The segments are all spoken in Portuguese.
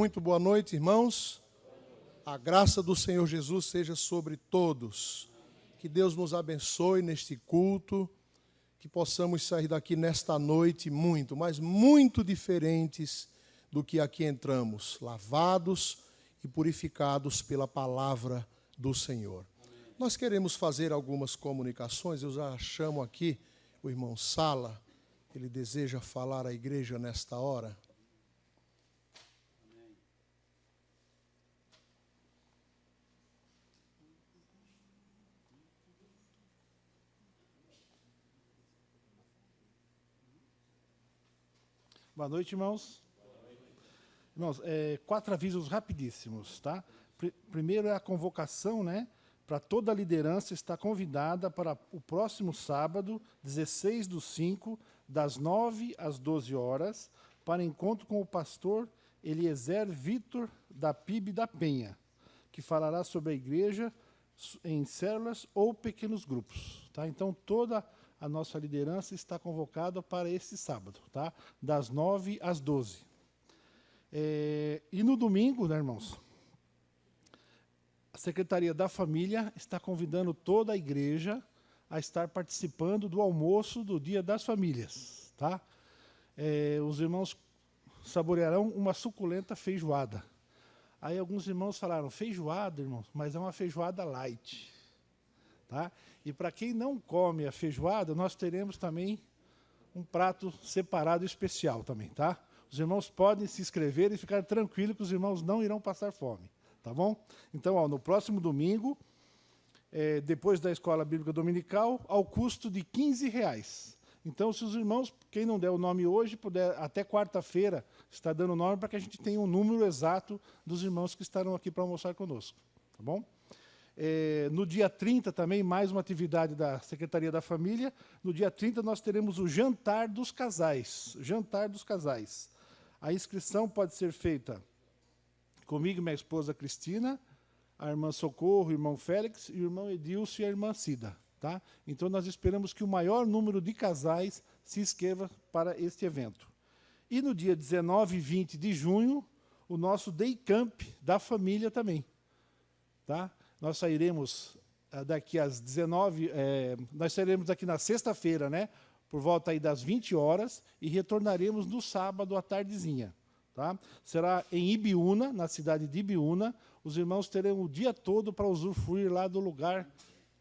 Muito boa noite, irmãos. A graça do Senhor Jesus seja sobre todos. Que Deus nos abençoe neste culto, que possamos sair daqui nesta noite muito, mas muito diferentes do que aqui entramos, lavados e purificados pela palavra do Senhor. Amém. Nós queremos fazer algumas comunicações. Eu já chamo aqui o irmão Sala, ele deseja falar à igreja nesta hora. Boa noite, irmãos. Irmãos, 4 avisos rapidíssimos, tá? Primeiro é a convocação, né? Para toda a liderança está convidada para o próximo sábado, 16/5, das 9 às 12 horas, para encontro com o pastor Eliezer Vitor, da PIB da Penha, que falará sobre a igreja em células ou pequenos grupos, tá? Então, toda a nossa liderança está convocada para esse sábado, tá? Das 9 às 12. E no domingo, né, irmãos, a Secretaria da Família está convidando toda a igreja a estar participando do almoço do Dia das Famílias, tá? Os irmãos saborearão uma suculenta feijoada. Aí alguns irmãos falaram, feijoada, irmãos, mas é uma feijoada light, tá? E para quem não come a feijoada, nós teremos também um prato separado especial também, tá? Os irmãos podem se inscrever e ficar tranquilos que os irmãos não irão passar fome, tá bom? Então, no próximo domingo, depois da Escola Bíblica Dominical, ao custo de R$15. Então, se os irmãos, quem não der o nome hoje, puder, até quarta-feira, está dando o nome para que a gente tenha um número exato dos irmãos que estarão aqui para almoçar conosco, tá bom? No dia 30 também, mais uma atividade da Secretaria da Família. No dia 30 nós teremos o Jantar dos Casais. Jantar dos Casais. A inscrição pode ser feita comigo e minha esposa Cristina, a irmã Socorro, o irmão Félix, e o irmão Edilson e a irmã Cida. Tá? Então nós esperamos que o maior número de casais se inscreva para este evento. E no dia 19 e 20 de junho, o nosso Day Camp da família também. Tá? Nós sairemos daqui às 19, nós sairemos daqui na sexta-feira, né, por volta aí das 20 horas, e retornaremos no sábado à tardezinha. Tá? Será em Ibiúna, na cidade de Ibiúna. Os irmãos terão o dia todo para usufruir lá do lugar,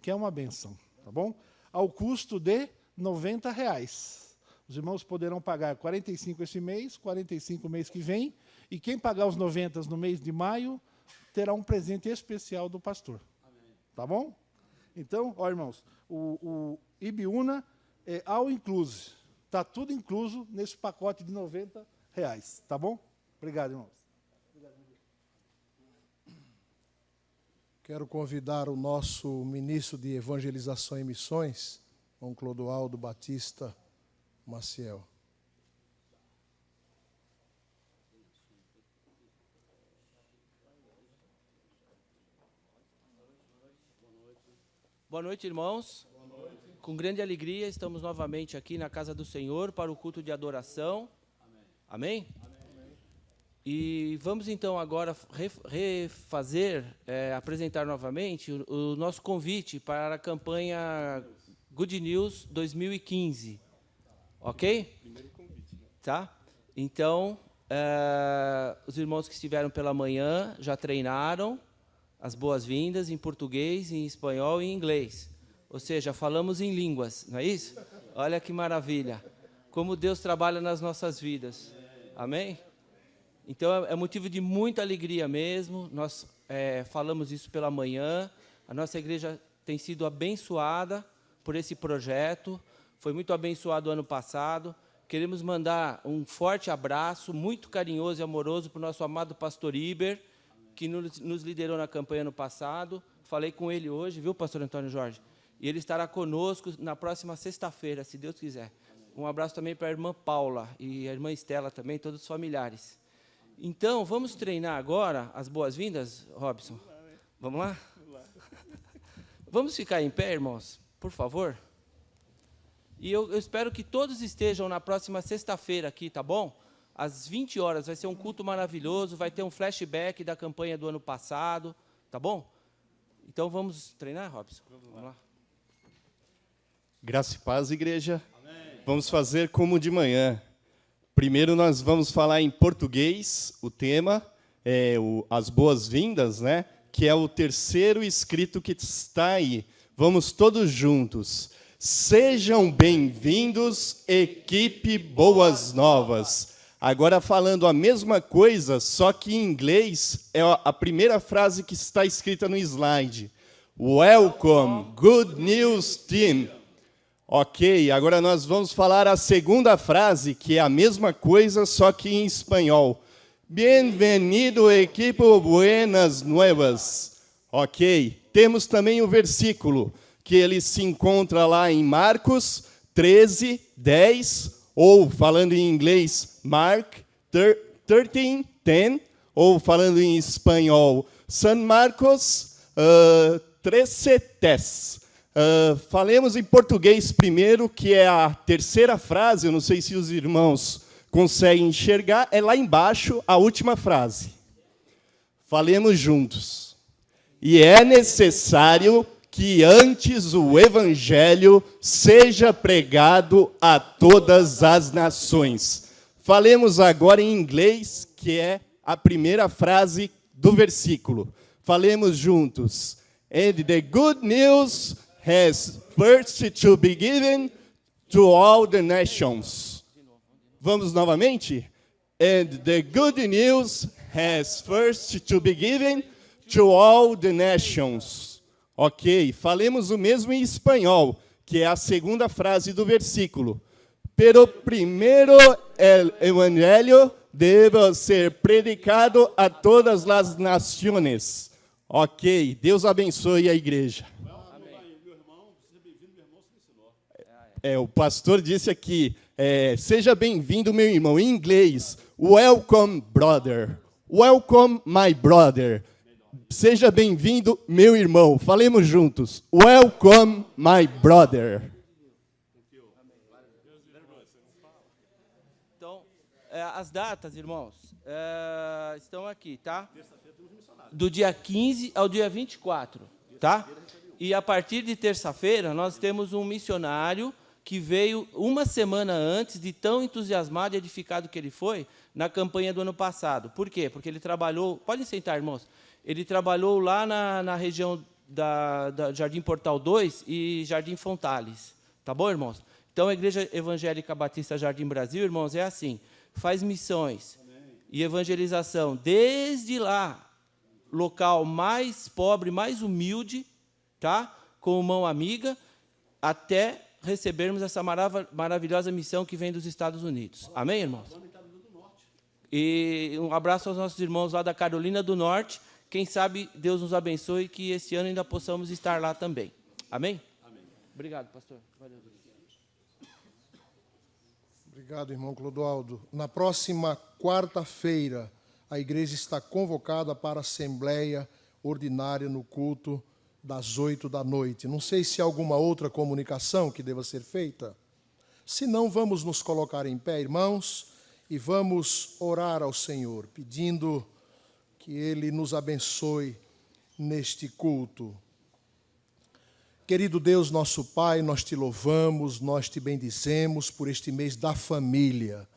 que é uma bênção. Tá bom? Ao custo de R$90. Os irmãos poderão pagar 45 esse mês, 45 mês que vem, e quem pagar os 90 no mês de maio, terá um presente especial do pastor. Amém. Tá bom? Então, ó, irmãos, o Ibiúna é all inclusive. Está tudo incluso nesse pacote de R$90. Tá bom? Obrigado, irmãos. Quero convidar o nosso ministro de Evangelização e Missões, irmão Clodoaldo Batista Maciel. Boa noite, irmãos. Boa noite. Com grande alegria, estamos novamente aqui na casa do Senhor para o culto de adoração. Amém? Amém? E vamos então agora apresentar novamente o nosso convite para a campanha Good News 2015. Ok? Primeiro convite, né? Tá? Então, os irmãos que estiveram pela manhã já treinaram as boas-vindas em português, em espanhol e em inglês. Ou seja, falamos em línguas, não é isso? Olha que maravilha. Como Deus trabalha nas nossas vidas. Amém? Então, é motivo de muita alegria mesmo. Nós falamos isso pela manhã. A nossa igreja tem sido abençoada por esse projeto. Foi muito abençoado ano passado. Queremos mandar um forte abraço, muito carinhoso e amoroso para o nosso amado pastor Iber, que nos liderou na campanha no passado. Falei com ele hoje, viu, pastor Antônio Jorge? E ele estará conosco na próxima sexta-feira, se Deus quiser. Um abraço também para a irmã Paula e a irmã Estela também, todos os familiares. Então, vamos treinar agora as boas-vindas, Robson? Vamos lá? Vamos ficar em pé, irmãos, por favor? E eu espero que todos estejam na próxima sexta-feira aqui, tá bom? às 20 horas. Vai ser um culto maravilhoso, vai ter um flashback da campanha do ano passado, tá bom? Então vamos treinar, Robson? Vamos lá. Graça e paz, igreja. Amém. Vamos fazer como de manhã. Primeiro nós vamos falar em português, o tema é as boas-vindas, né? Que é o terceiro escrito que está aí. Vamos todos juntos. Sejam bem-vindos, equipe Boas Novas. Agora falando a mesma coisa, só que em inglês, é a primeira frase que está escrita no slide. Welcome, good news team. Ok, agora nós vamos falar a segunda frase, que é a mesma coisa, só que em espanhol. Bienvenido, equipo Buenas Nuevas. Ok, temos também o versículo, que ele se encontra lá em Marcos 13, 10, ou, falando em inglês, Mark 13, 10, ou, falando em espanhol, San Marcos 13, 10. Falemos em português primeiro, que é a terceira frase, eu não sei se os irmãos conseguem enxergar, é lá embaixo, a última frase. Falemos juntos. E é necessário que antes o evangelho seja pregado a todas as nações. Falemos agora em inglês, que é a primeira frase do versículo. Falemos juntos. And the good news has first to be given to all the nations. Vamos novamente? And the good news has first to be given to all the nations. Ok, falemos o mesmo em espanhol, que é a segunda frase do versículo. Pero primero el evangelio debe ser predicado a todas as nações. Ok, Deus abençoe a igreja. O pastor disse aqui, seja bem-vindo, meu irmão, em inglês. Welcome, brother. Welcome, my brother. Seja bem-vindo, meu irmão. Falemos juntos. Welcome, my brother. Então, as datas, irmãos, estão aqui, tá? Do dia 15 ao dia 24, tá? E a partir de terça-feira, nós temos um missionário que veio uma semana antes, de tão entusiasmado e edificado que ele foi, na campanha do ano passado. Por quê? Porque ele trabalhou... Podem sentar, irmãos. Ele trabalhou lá na região da Jardim Portal 2 e Jardim Fontales. Tá bom, irmãos? Então, a Igreja Evangélica Batista Jardim Brasil, irmãos, é assim. Faz missões e evangelização desde lá, local mais pobre, mais humilde, tá? Com mão amiga, até recebermos essa maravilhosa missão que vem dos Estados Unidos. Amém, irmãos? E um abraço aos nossos irmãos lá da Carolina do Norte. Quem sabe Deus nos abençoe e que esse ano ainda possamos estar lá também. Amém? Amém. Obrigado, pastor. Valeu. Obrigado, irmão Clodoaldo. Na próxima quarta-feira, a igreja está convocada para a Assembleia Ordinária no culto das 20h. Não sei se há alguma outra comunicação que deva ser feita. Se não, vamos nos colocar em pé, irmãos, e vamos orar ao Senhor, pedindo que Ele nos abençoe neste culto. Querido Deus, nosso Pai, nós te louvamos, nós te bendizemos por este mês da família,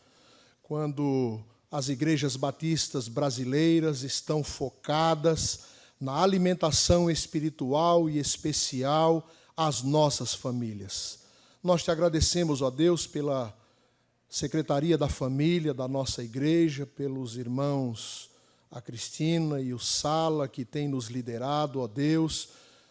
quando as igrejas batistas brasileiras estão focadas na alimentação espiritual e especial às nossas famílias. Nós te agradecemos, ó Deus, pela Secretaria da Família da nossa igreja, pelos irmãos a Cristina e o Sala, que tem nos liderado, ó Deus.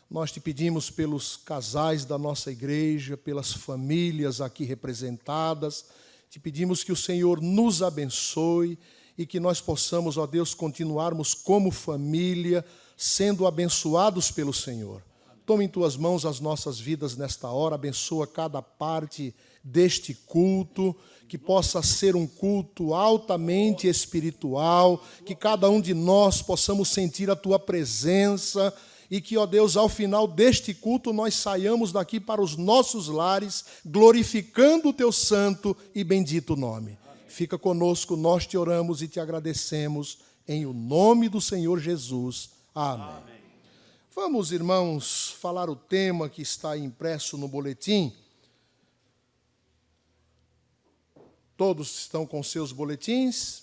Nós te pedimos pelos casais da nossa igreja, pelas famílias aqui representadas. Te pedimos que o Senhor nos abençoe e que nós possamos, ó Deus, continuarmos como família, sendo abençoados pelo Senhor. Toma em tuas mãos as nossas vidas nesta hora, abençoa cada parte deste culto, que possa ser um culto altamente espiritual, que cada um de nós possamos sentir a tua presença e que, ó Deus, ao final deste culto nós saiamos daqui para os nossos lares, glorificando o teu santo e bendito nome. Fica conosco, nós te oramos e te agradecemos, em o nome do Senhor Jesus. Amém. Amém. Vamos, irmãos, falar o tema que está impresso no boletim. Todos estão com seus boletins?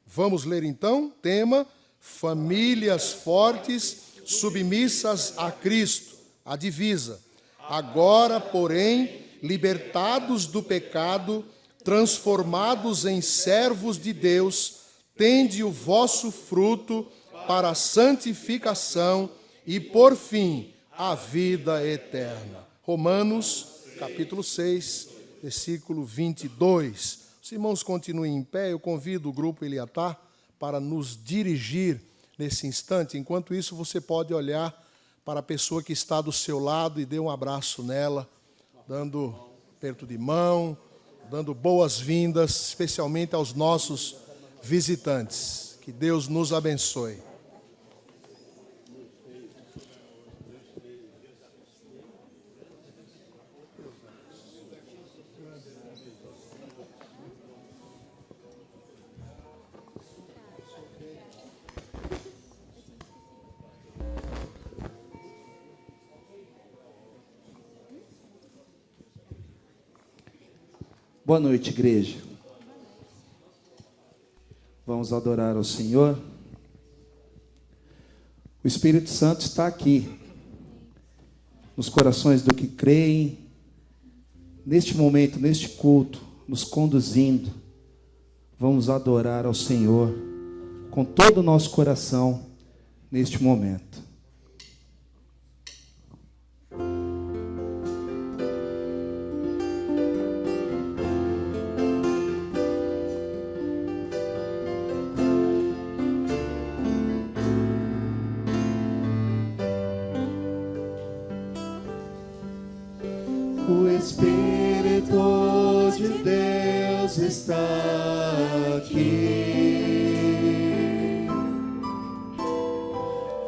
Vamos ler então, tema: famílias fortes, submissas a Cristo, a divisa. Agora, porém, libertados do pecado, transformados em servos de Deus, tende o vosso fruto para a santificação e, por fim, a vida eterna. Romanos, capítulo 6, versículo 22. Os irmãos continuem em pé, eu convido o grupo Eliatá para nos dirigir nesse instante. Enquanto isso, você pode olhar para a pessoa que está do seu lado e dê um abraço nela, dando aperto de mão, dando boas-vindas, especialmente aos nossos visitantes. Que Deus nos abençoe. Boa noite, igreja. Vamos adorar ao Senhor. O Espírito Santo está aqui, nos corações do que creem, neste momento, neste culto, nos conduzindo. Vamos adorar ao Senhor com todo o nosso coração neste momento. O Espírito de Deus está aqui,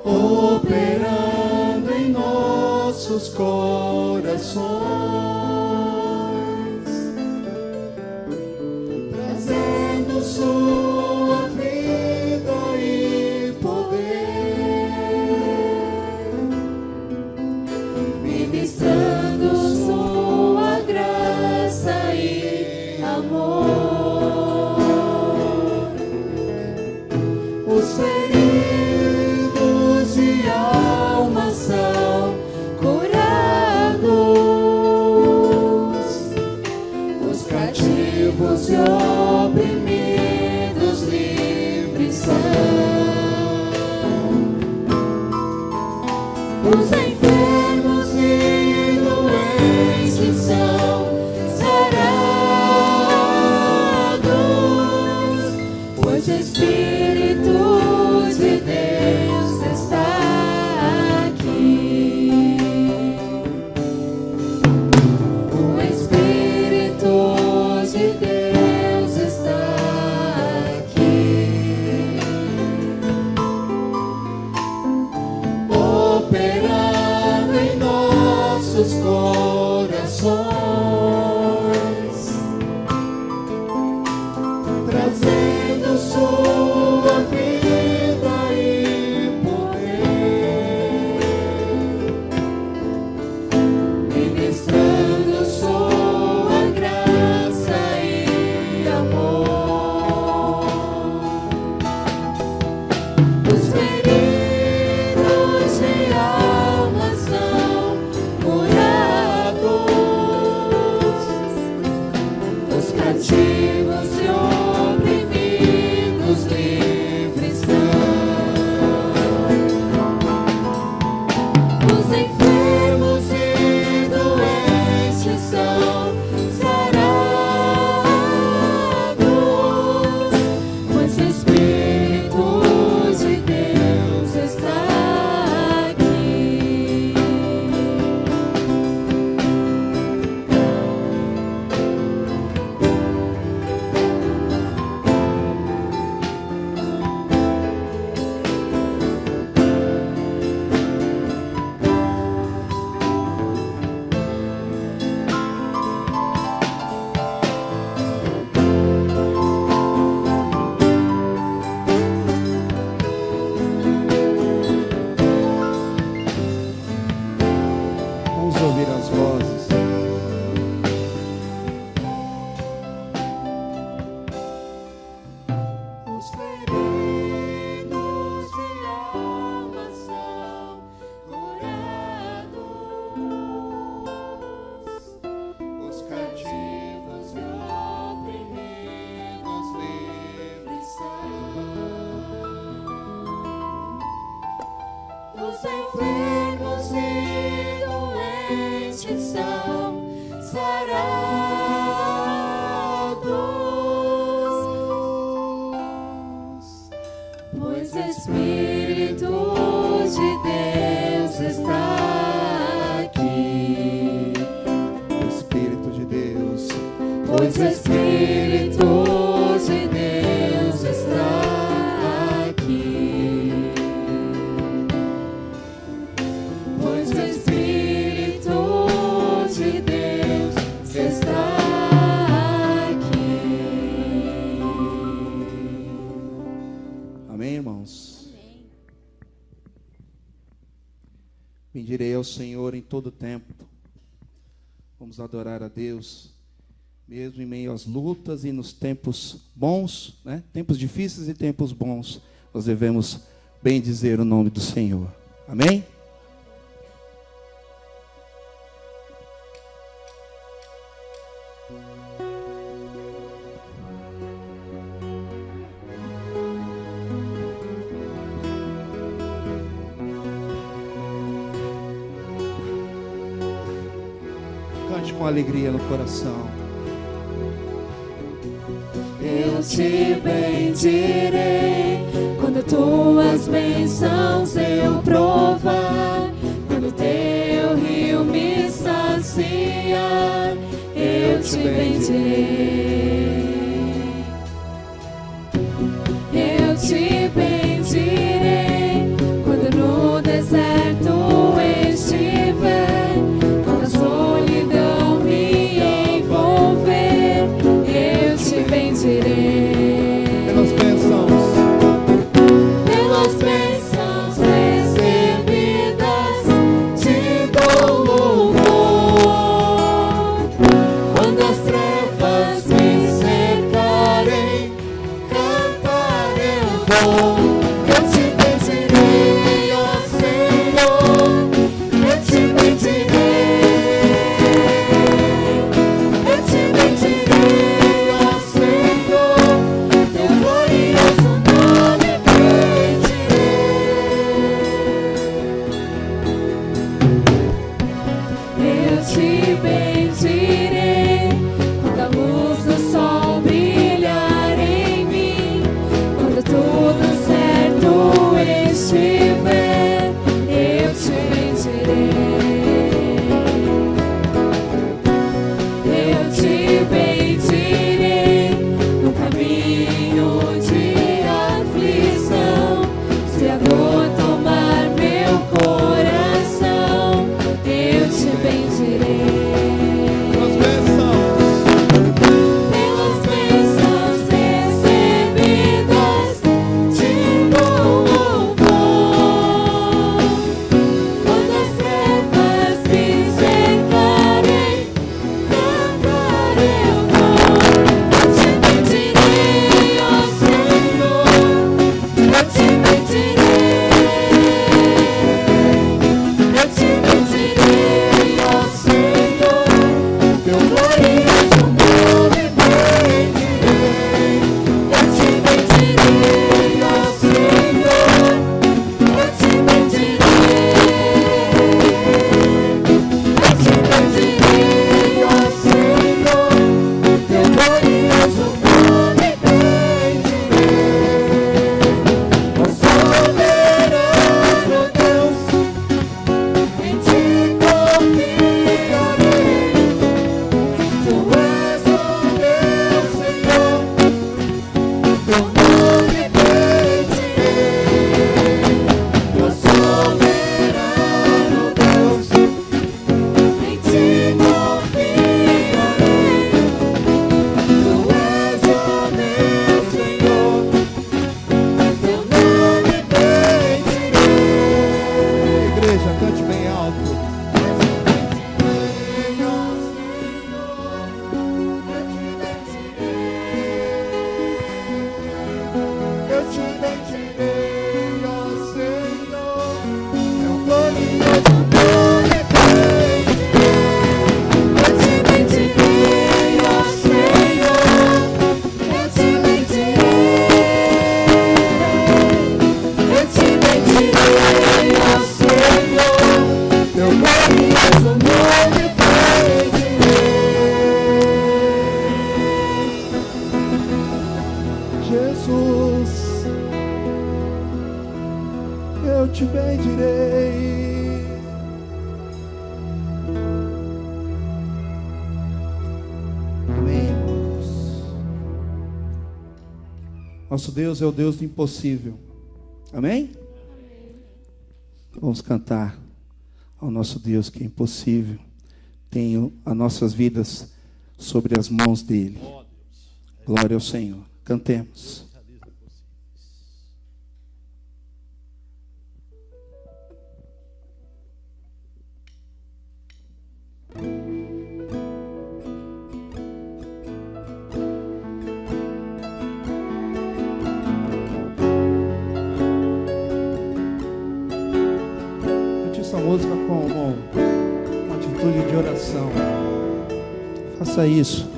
operando em nossos corações, trazendo sua vida e poder, ministrando sua graça e amor. Os feridos de alma são curados, os cativos e oprimidos livres são, os enfermos e doentes são sarados, pois o Espírito de Deus está aqui. O Espírito de Deus está aqui, operando em nossos corações, trazendo sua vida e poder, ministrando sua graça e amor. Os feridos de alma são curados, os enfermos e doentes são sarados, pois o Espírito de Deus está aqui. O Espírito de Deus. Pois o Espírito de Deus está aqui. Pois o Espírito de Deus está aqui. Amém, irmãos? Bendirei ao Senhor em todo tempo. Vamos adorar a Deus, mesmo em meio às lutas e nos tempos bons, né? Tempos difíceis e tempos bons, nós devemos bendizer o nome do Senhor. Amém? Cante com alegria no coração. Eu te bendirei quando tuas bênçãos eu provar, quando teu rio me saciar, eu te bendirei. Eu te bendirei quando no deserto estiver, quando a solidão me envolver, eu te bendirei. Pelas bênçãos. Pelas bênçãos recebidas, te dou louvor. Quando as trevas me cercarem, cantar eu vou. Eu te bendirei, ó Senhor. Eu te bendirei. Eu te bendirei, ó Senhor. Teu glorioso nome bendirei. Eu te bendirei quando a luz do sol brilhar em mim, quando tudo certo estiver, eu te bendirei. Eu te bendirei no caminho de aflição, se a dor tomar meu coração, eu te bendirei. Pelas bênçãos. Pelas bênçãos recebidas, te dou louvor. Quando as trevas me cercarem, cantar eu vou. Eu te bendirei, ó Senhor. Eu te bendirei. Eu te bendirei, ó Senhor. Teu glorioso nome bendirei. Eu te bendirei, ó Senhor. Eu te bendirei. Eu te bendirei, ó Senhor. Teu glorioso nome bendirei. Ó soberano Deus, em ti confiarei. Tu és o meu Senhor, teu nome bendirei. Ó soberano Deus, em ti confiarei. Tu és o meu Senhor, teu nome bendirei. Igreja, cante bem alto. Eu te bendirei, ó Senhor, teu glorioso nome bendirei. Eu te bendirei, ó Senhor, eu te bendirei. Eu te bendirei, ó Senhor. bendirei. Amém, irmãos. Nosso Deus é o Deus do impossível. Amém? Vamos cantar ao nosso Deus que é impossível. Tenho as nossas vidas sobre as mãos dele. Glória ao Senhor. Cantemos. Cante essa música com uma atitude de oração. Faça isso.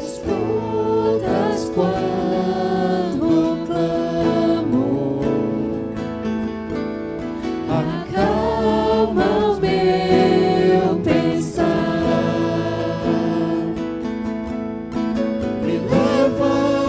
Escutas quando clamo, acalma o meu pensar, me leva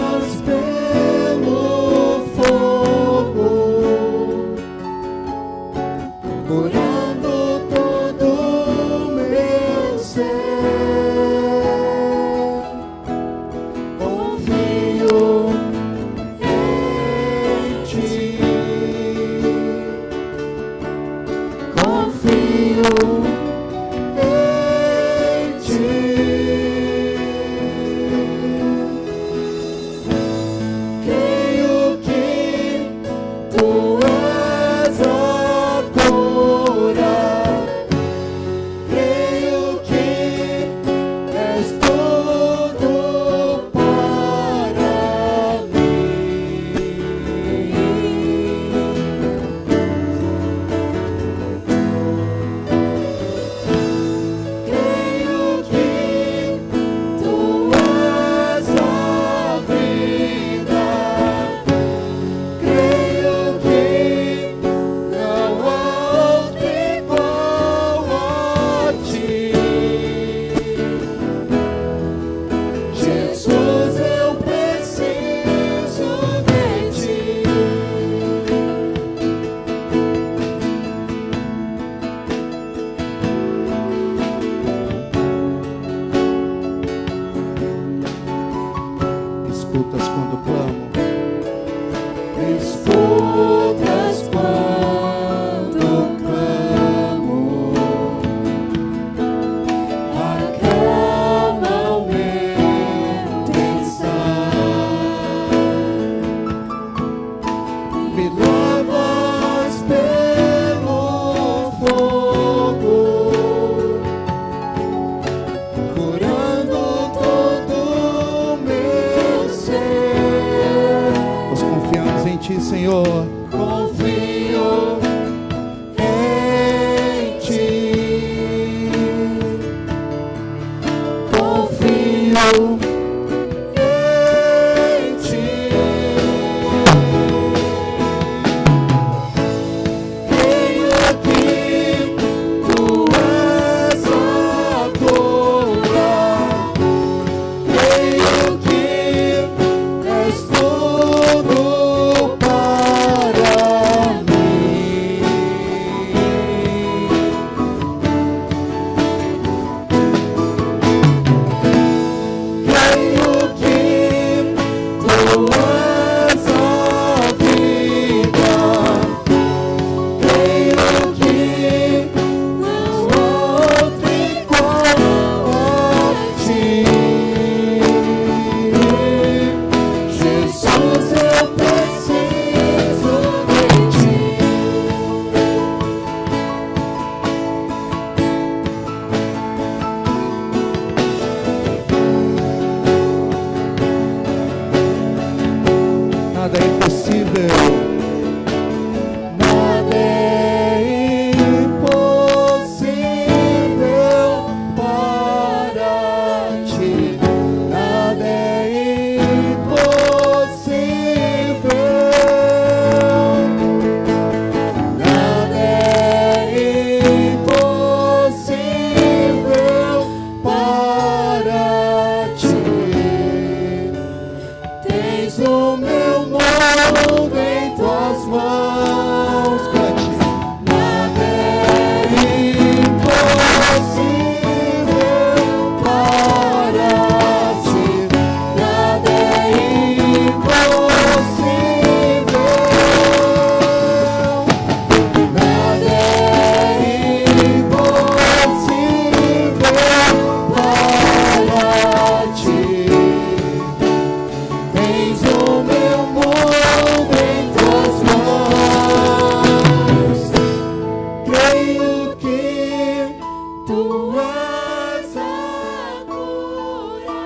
Tu és a cura.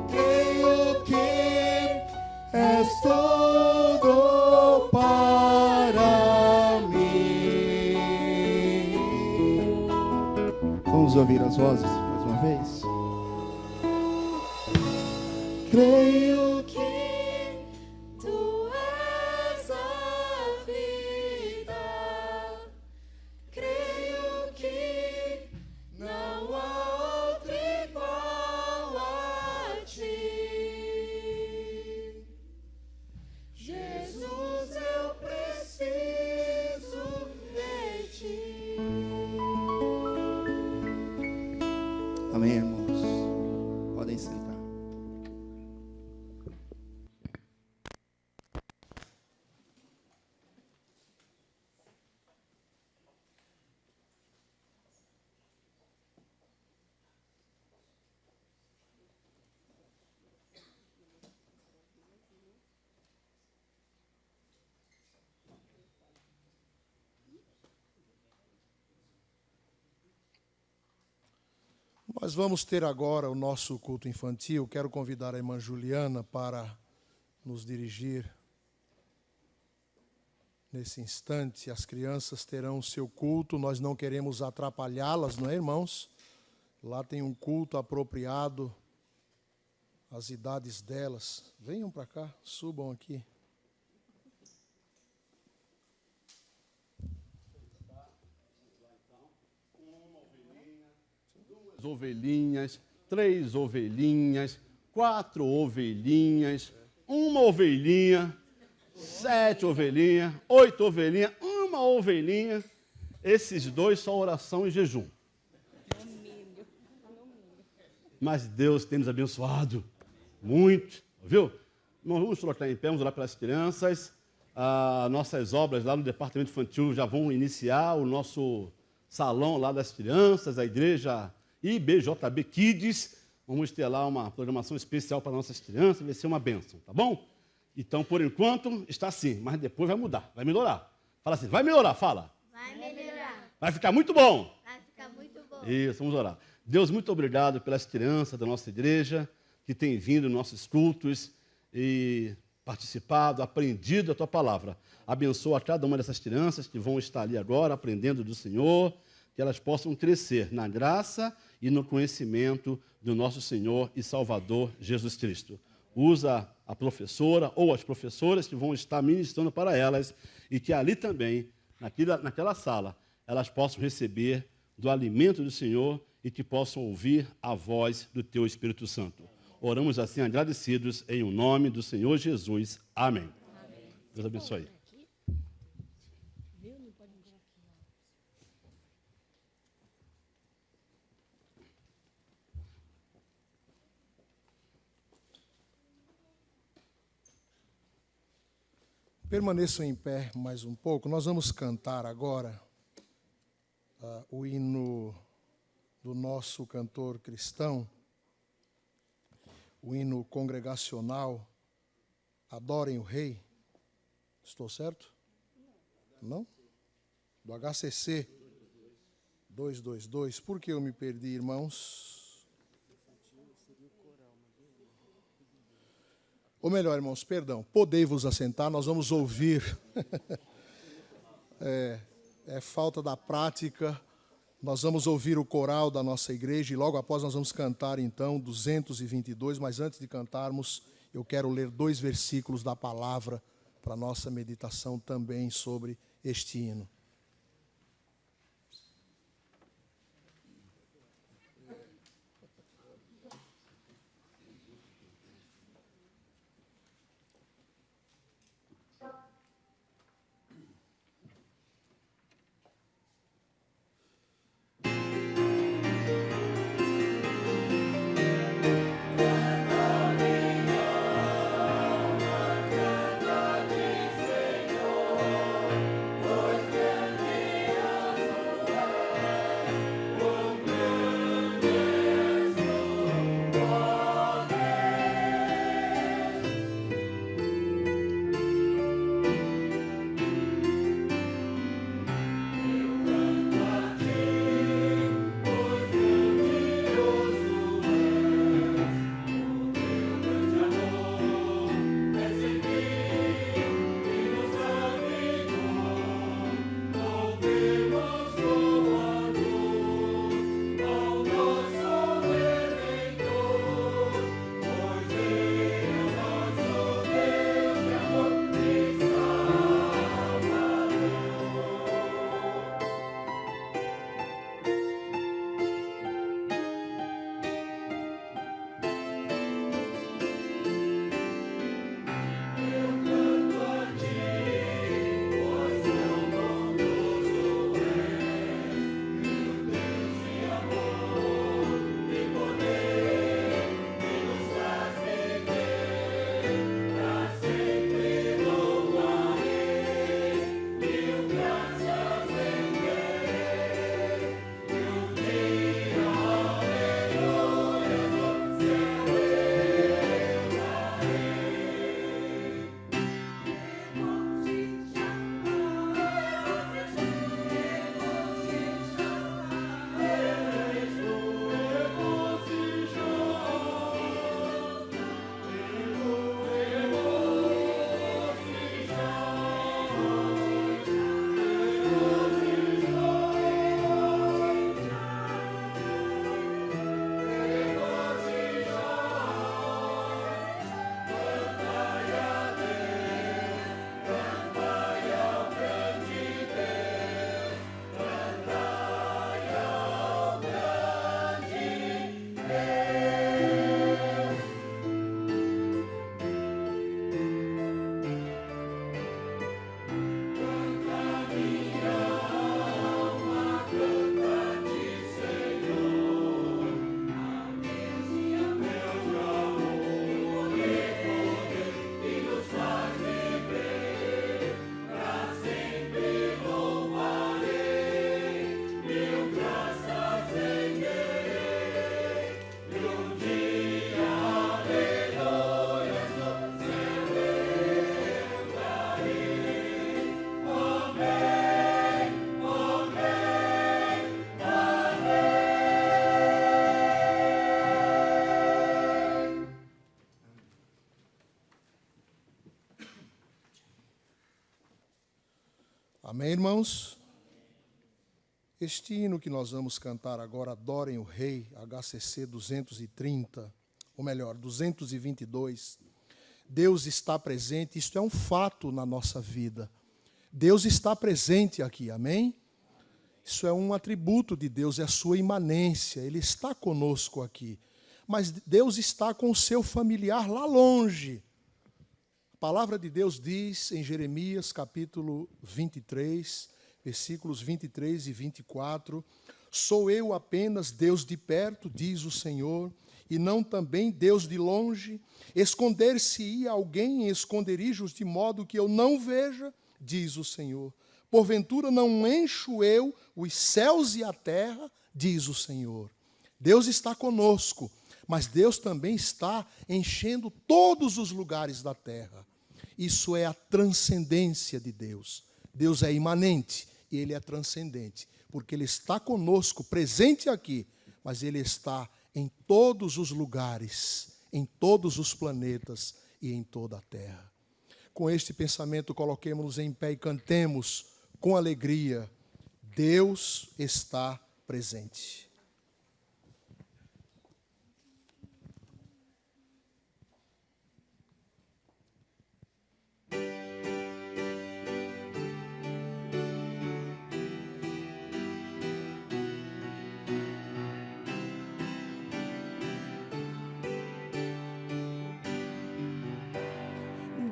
Creio que és tudo para mim. Vamos ouvir as vozes mais uma vez? Creio que tu és a vida. Creio que não há outro igual a ti. Jesus, eu preciso de ti. Amém, irmãos? Podem sentar. Nós vamos ter agora o nosso culto infantil. Quero convidar a irmã Juliana para nos dirigir nesse instante. As crianças terão o seu culto, nós não queremos atrapalhá-las, não é, irmãos? Lá tem um culto apropriado às idades delas. Venham para cá, subam aqui. Ovelhinhas, 3 ovelhinhas, 4 ovelhinhas, 1 ovelhinha, 7 ovelhinhas, 8 ovelhinhas, 1 ovelhinha. Esses dois só oração e jejum. Mas Deus tem nos abençoado muito, viu? Nós vamos trocar em pé, vamos orar pelas crianças. Nossas obras lá no departamento infantil já vão iniciar o nosso salão lá das crianças, a igreja IBJB Kids. Vamos ter lá uma programação especial para nossas crianças, vai ser uma bênção, tá bom? Então, por enquanto, está assim, mas depois vai mudar, vai melhorar. Fala assim, vai melhorar, fala. Vai melhorar. Vai ficar muito bom. Vai ficar muito bom. Isso, vamos orar. Deus, muito obrigado pelas crianças da nossa igreja que têm vindo nos nossos cultos e participado, aprendido a Tua palavra. Abençoa cada uma dessas crianças que vão estar ali agora aprendendo do Senhor, que elas possam crescer na graça e no conhecimento do nosso Senhor e Salvador Jesus Cristo. Usa a professora ou as professoras que vão estar ministrando para elas e que ali também, naquela sala, elas possam receber do alimento do Senhor e que possam ouvir a voz do Teu Espírito Santo. Oramos assim agradecidos em o nome do Senhor Jesus. Amém. Amém. Deus abençoe. Permaneçam em pé mais um pouco. Nós vamos cantar agora o hino do nosso cantor cristão, o hino congregacional, Adorem o Rei. Estou certo? Não? Do HCC 222. Por que eu me perdi, irmãos? Ou melhor, irmãos, perdão, podei-vos assentar, nós vamos ouvir. É falta da prática. Nós vamos ouvir o coral da nossa igreja e logo após nós vamos cantar, então, 222. Mas antes de cantarmos, eu quero ler 2 versículos da palavra para a nossa meditação também sobre este hino. Pois Amém, irmãos? Este hino que nós vamos cantar agora, Adorem o Rei, HCC 230, ou melhor, 222. Deus está presente, isto é um fato na nossa vida. Deus está presente aqui, amém? Isso é um atributo de Deus, é a sua imanência, Ele está conosco aqui. Mas Deus está com o seu familiar lá longe. A palavra de Deus diz em Jeremias capítulo 23, versículos 23 e 24, sou eu apenas Deus de perto, diz o Senhor, e não também Deus de longe? Esconder-se-ia alguém em esconderijos de modo que eu não veja, diz o Senhor. Porventura não encho eu os céus e a terra, diz o Senhor. Deus está conosco, mas Deus também está enchendo todos os lugares da terra. Isso é a transcendência de Deus. Deus é imanente e Ele é transcendente, porque Ele está conosco, presente aqui, mas Ele está em todos os lugares, em todos os planetas e em toda a terra. Com este pensamento, coloquemo-nos em pé e cantemos com alegria, Deus está presente.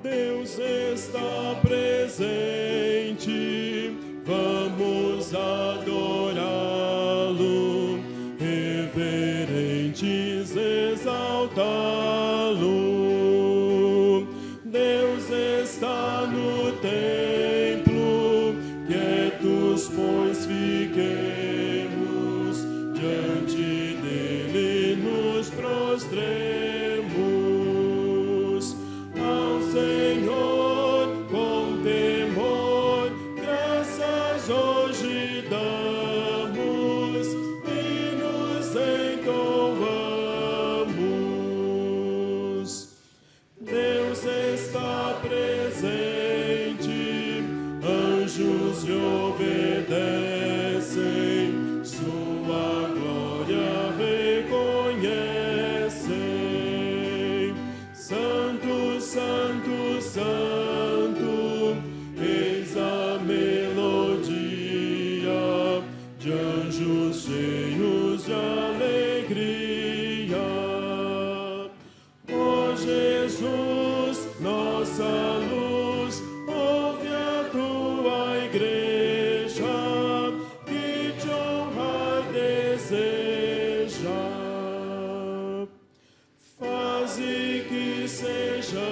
Deus está presente, vamos adorá-lo, reverentes exaltá-lo. Deus está no templo, quietos pois fiquemos, diante dele nos prostremos. Senhor, com temor, graças hoje damos e nos entoamos. Deus está presente, anjos lhe obedecem, sua glória reconhecem. Santo, Santo, Santo, eis a melodia de anjos cheios de alegria. Ó Jesus, nossa luz, ouve a tua igreja, que te honrar deseja. Faze que sejamos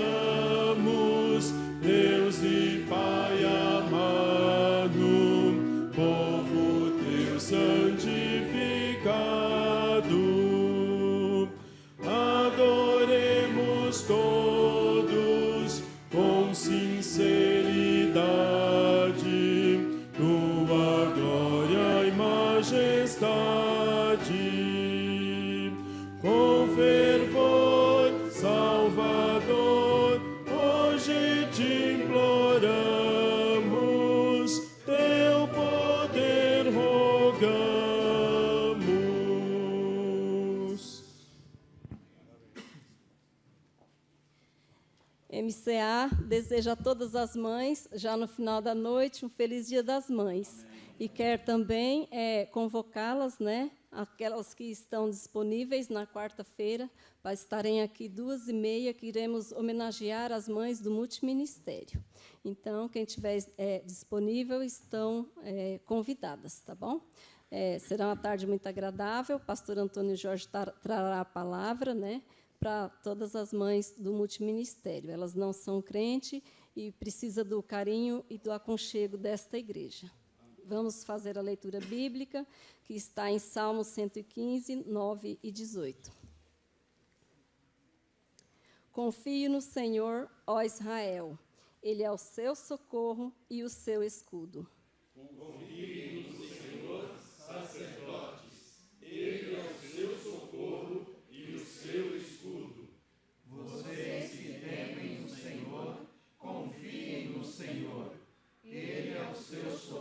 Deus e Pai amado, povo teu santificado. Adoremos todos com sinceridade tua glória e majestade. Com fervor, Salvador, hoje te imploramos, teu poder rogamos. MCA deseja a todas as mães, já no final da noite, um feliz Dia das Mães. E quer também convocá-las, né, aquelas que estão disponíveis na quarta-feira, para estarem aqui 2h30, que iremos homenagear as mães do multiministério. Então, quem estiver disponível, estão convidadas, tá bom? Será uma tarde muito agradável, o pastor Antônio Jorge trará a palavra, né, para todas as mães do multiministério. Elas não são crentes e precisam do carinho e do aconchego desta igreja. Vamos fazer a leitura bíblica, que está em Salmos 115, 9 e 18. Confie no Senhor, ó Israel. Ele é o seu socorro e o seu escudo. Confie no Senhor, sacerdotes. Ele é o seu socorro e o seu escudo. Vocês que temem o Senhor, confiem no Senhor. Ele é o seu socorro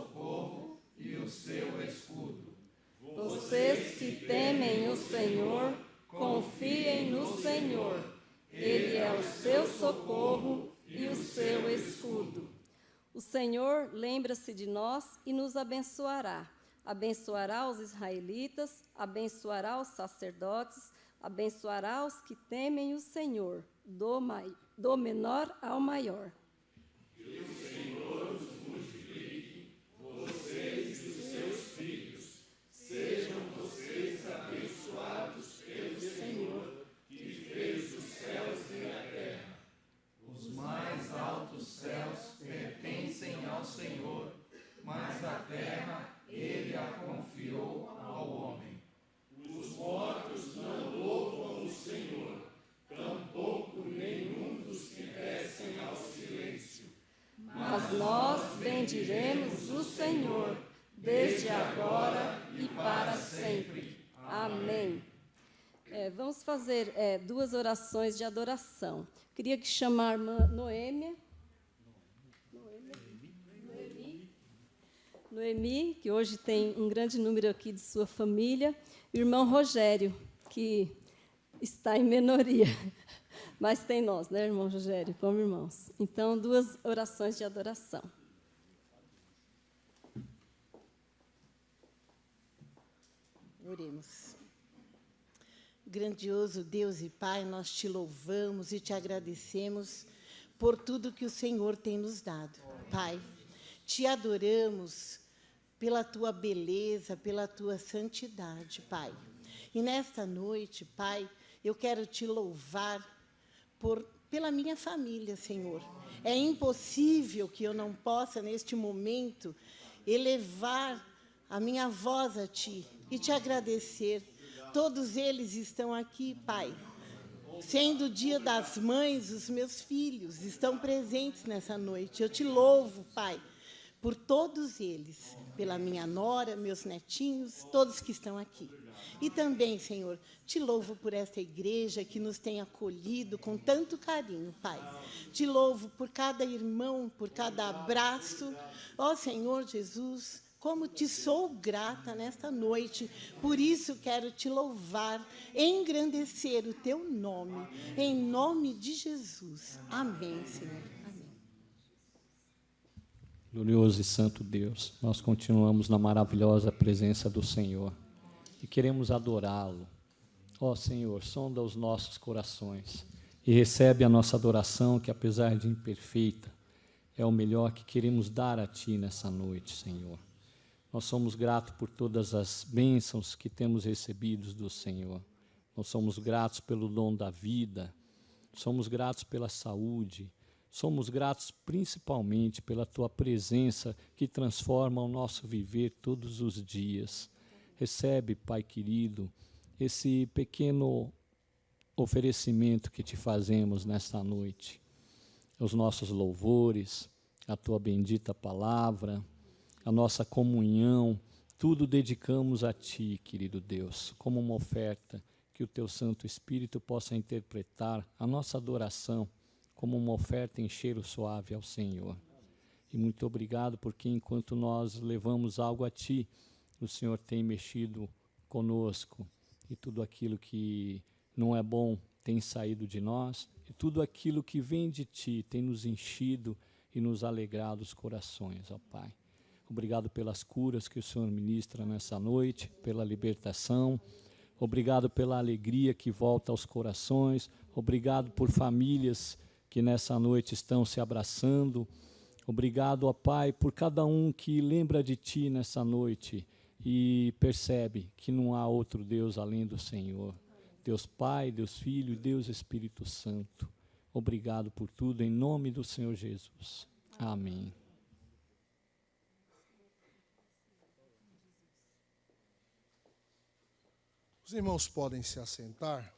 que temem o Senhor, confiem no Senhor. Ele é o seu socorro e o seu escudo. O Senhor lembra-se de nós e nos abençoará. Abençoará os israelitas, abençoará os sacerdotes, abençoará os que temem o Senhor, do menor ao maior. Que o Senhor os multiplique, vocês e os seus filhos. Sejam vocês abençoados pelo Senhor, que fez os céus e a terra. Os mais altos céus pertencem ao Senhor, mas a terra Ele a confiou ao homem. Os mortos não louvam o Senhor, tampouco nenhum dos que descem ao silêncio. Mas nós bendiremos o Senhor, desde agora e para sempre. Amém. Vamos fazer 2 orações de adoração. Queria que chamar a irmã Noemi, que hoje tem um grande número aqui de sua família, e o irmão Rogério, que está em minoria, mas tem nós, né, irmão Rogério, como irmãos. Então, 2 orações de adoração. Oremos. Grandioso Deus e Pai, nós te louvamos e te agradecemos por tudo que o Senhor tem nos dado. Pai, te adoramos pela tua beleza, pela tua santidade, Pai. E nesta noite, Pai, eu quero te louvar pela minha família, Senhor. É impossível que eu não possa, neste momento, elevar a minha voz a Ti e te agradecer. Todos eles estão aqui, Pai. Sendo o dia das mães, os meus filhos estão presentes nessa noite. Eu te louvo, Pai, por todos eles, pela minha nora, meus netinhos, todos que estão aqui. E também, Senhor, te louvo por esta igreja que nos tem acolhido com tanto carinho, Pai. Te louvo por cada irmão, por cada abraço. Ó Senhor Jesus, como te sou grata nesta noite, por isso quero te louvar, engrandecer o teu nome, em nome de Jesus. Amém, Senhor. Amém. Glorioso e santo Deus, nós continuamos na maravilhosa presença do Senhor e queremos adorá-lo. Ó Senhor, sonda os nossos corações e recebe a nossa adoração, que apesar de imperfeita, é o melhor que queremos dar a Ti nessa noite, Senhor. Nós somos gratos por todas as bênçãos que temos recebidos do Senhor. Nós somos gratos pelo dom da vida, somos gratos pela saúde, somos gratos principalmente pela Tua presença que transforma o nosso viver todos os dias. Recebe, Pai querido, esse pequeno oferecimento que Te fazemos nesta noite. Os nossos louvores, a Tua bendita palavra, a nossa comunhão, tudo dedicamos a Ti, querido Deus, como uma oferta, que o Teu Santo Espírito possa interpretar a nossa adoração como uma oferta em cheiro suave ao Senhor. E muito obrigado, porque enquanto nós levamos algo a Ti, o Senhor tem mexido conosco, e tudo aquilo que não é bom tem saído de nós, e tudo aquilo que vem de Ti tem nos enchido e nos alegrado os corações, ó Pai. Obrigado pelas curas que o Senhor ministra nessa noite, pela libertação. Obrigado pela alegria que volta aos corações. Obrigado por famílias que nessa noite estão se abraçando. Obrigado, ó Pai, por cada um que lembra de Ti nessa noite e percebe que não há outro Deus além do Senhor. Deus Pai, Deus Filho e Deus Espírito Santo. Obrigado por tudo, em nome do Senhor Jesus. Amém. Os irmãos podem se assentar.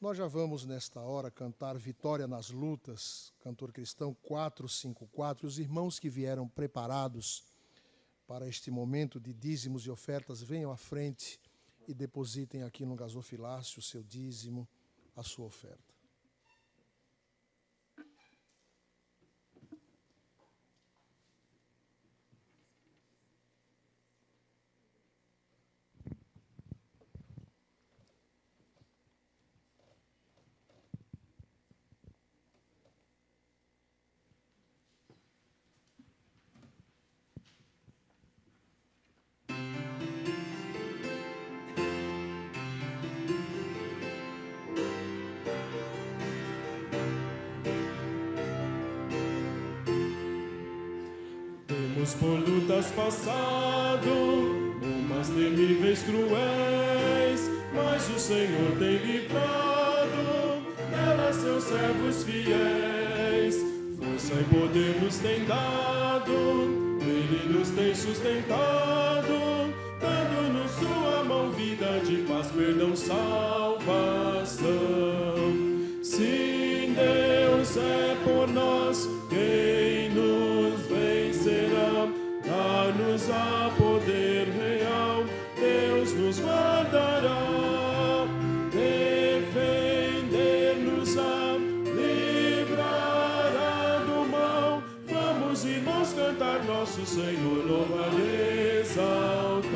Nós já vamos, nesta hora, cantar Vitória nas Lutas, cantor cristão 454. Os irmãos que vieram preparados para este momento de dízimos e ofertas, venham à frente e depositem aqui no gasofilácio o seu dízimo, a sua oferta. Passamos por lutas passado, umas temíveis cruéis, mas o Senhor tem livrado delas seus servos fiéis. Força e poder nos tem dado, Ele nos tem sustentado, dando-nos sua mão, vida de paz, perdão, salvação. Sim, Deus é por nós, quem nos vencerá? Dá-nos a poder real, Deus nos guardará, defender-nos-á, livrará do mal. Vamos, irmãos, cantar nosso Senhor, louvar e exaltar.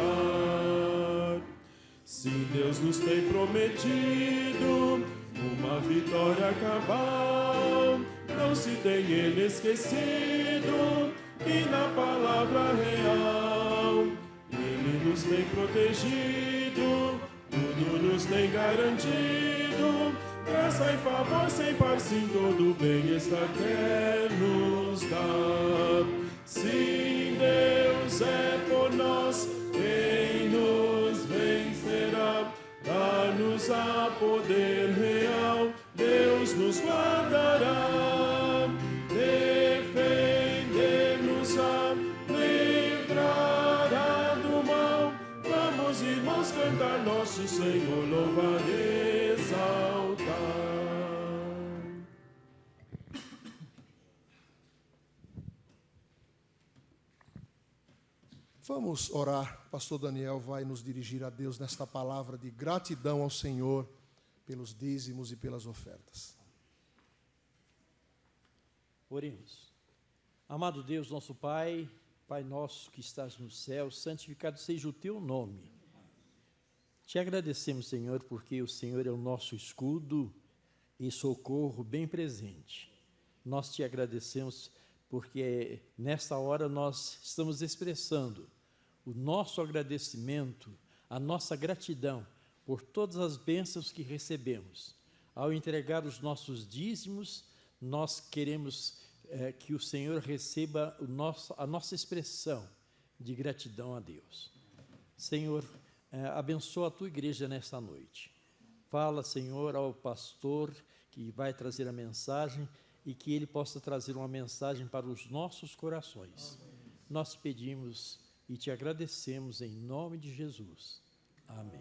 Sim, Deus nos tem prometido uma vitória cabal, não se tem Ele esquecido que na palavra real Ele nos tem protegido, tudo nos tem garantido, graça e favor sem par, sim, todo bem-estar quer nos dar. Sim, Deus é por nós, quem nos vencerá? Dá-nos a poder real, Deus nos guardará, defender-nos-á, livrará do mal. Vamos, irmãos, cantar nosso Senhor, louvar e exaltar. Vamos orar. Pastor Daniel vai nos dirigir a Deus nesta palavra de gratidão ao Senhor pelos dízimos e pelas ofertas. Oremos. Amado Deus, nosso Pai, Pai nosso que estás no céu, santificado seja o teu nome. Te agradecemos, Senhor, porque o Senhor é o nosso escudo e socorro bem presente. Nós te agradecemos porque nesta hora nós estamos expressando o nosso agradecimento, a nossa gratidão por todas as bênçãos que recebemos. Ao entregar os nossos dízimos, nós queremos que o Senhor receba a nossa expressão de gratidão a Deus. Senhor, abençoa a tua igreja nesta noite. Fala, Senhor, ao pastor que vai trazer a mensagem e que ele possa trazer uma mensagem para os nossos corações. Nós te pedimos e te agradecemos em nome de Jesus. Amém.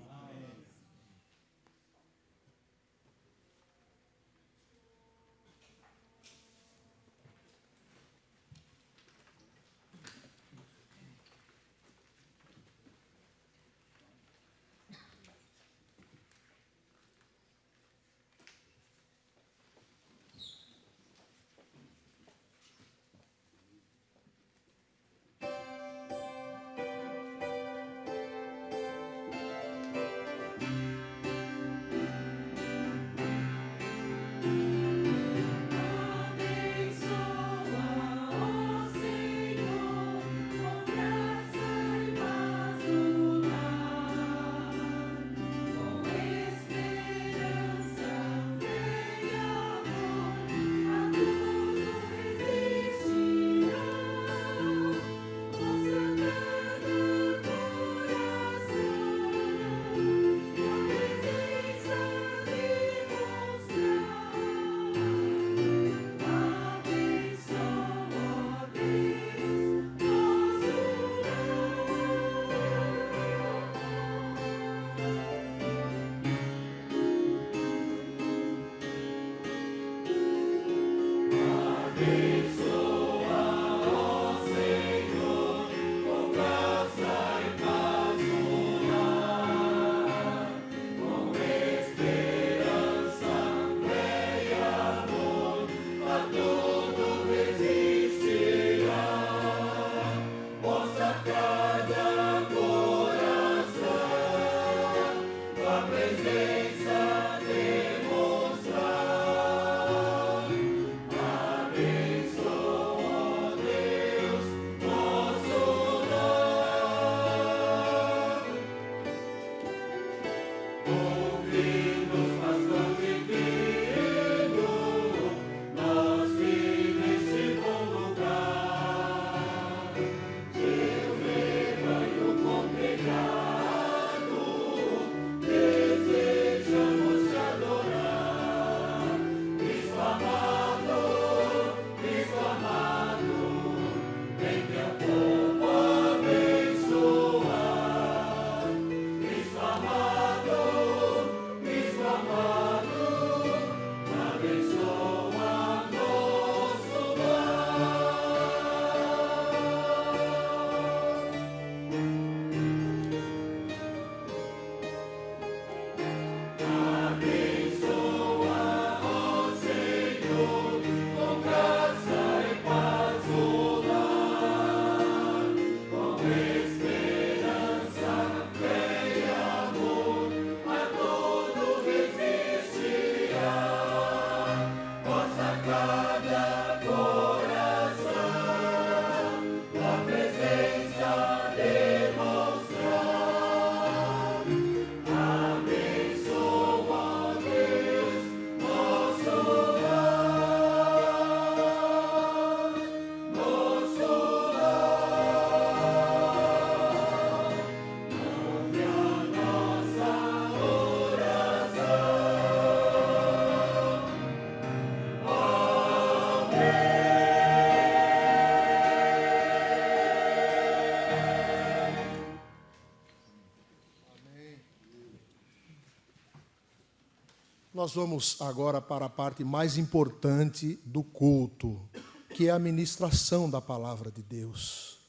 Nós vamos agora para a parte mais importante do culto, que é a ministração da palavra de Deus.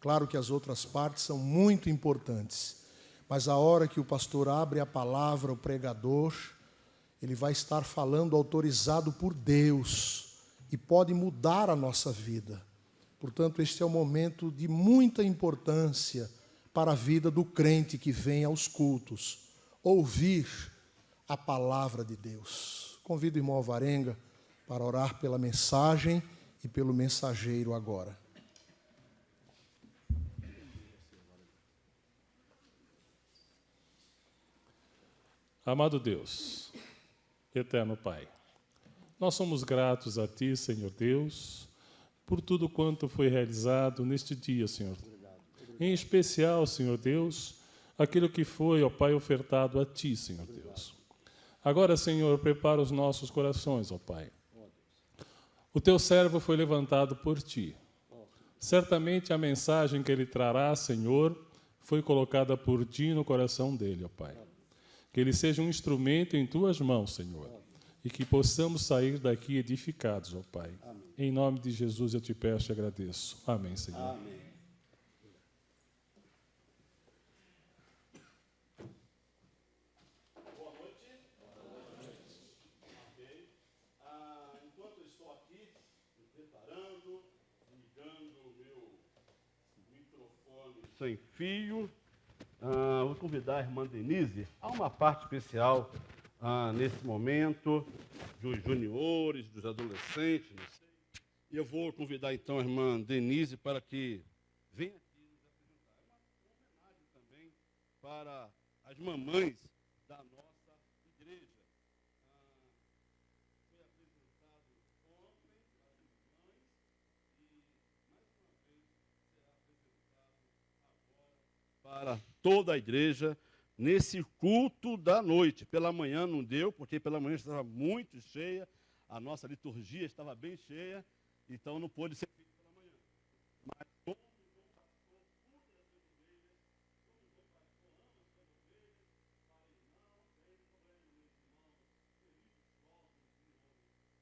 Claro que as outras partes são muito importantes, mas a hora que o pastor abre a palavra, o pregador, ele vai estar falando autorizado por Deus e pode mudar a nossa vida. Portanto, este é um momento de muita importância para a vida do crente que vem aos cultos, ouvir a palavra de Deus. Convido o irmão Alvarenga para orar pela mensagem e pelo mensageiro agora. Amado Deus, eterno Pai, nós somos gratos a Ti, Senhor Deus, por tudo quanto foi realizado neste dia, Senhor. Em especial, Senhor Deus, aquilo que foi, ó Pai, ofertado a Ti, Senhor Deus. Agora, Senhor, prepara os nossos corações, ó Pai. O Teu servo foi levantado por Ti. Certamente a mensagem que ele trará, Senhor, foi colocada por Ti no coração dele, ó Pai. Que ele seja um instrumento em Tuas mãos, Senhor, e que possamos sair daqui edificados, ó Pai. Amém. Em nome de Jesus eu Te peço e agradeço. Amém, Senhor. Amém. Boa noite. Enquanto eu estou aqui, me preparando, ligando o meu microfone sem fio, vou convidar a irmã Denise a uma parte especial nesse momento, dos juniores, dos adolescentes, não sei. E eu vou convidar então a irmã Denise para que venha aqui nos apresentar. É uma homenagem também para as mamães da nossa igreja. Foi apresentado ontem as mamães e mais uma vez será apresentado agora para toda a igreja nesse culto da noite. Pela manhã não deu, porque pela manhã estava muito cheia, a nossa liturgia estava bem cheia, então não pôde ser feito pela manhã. Mas como o pastor cuida das ovelhas, como o pastor ama as suas ovelhas, falei, não tem problema, meus irmãos, felizes voltam, Senhor,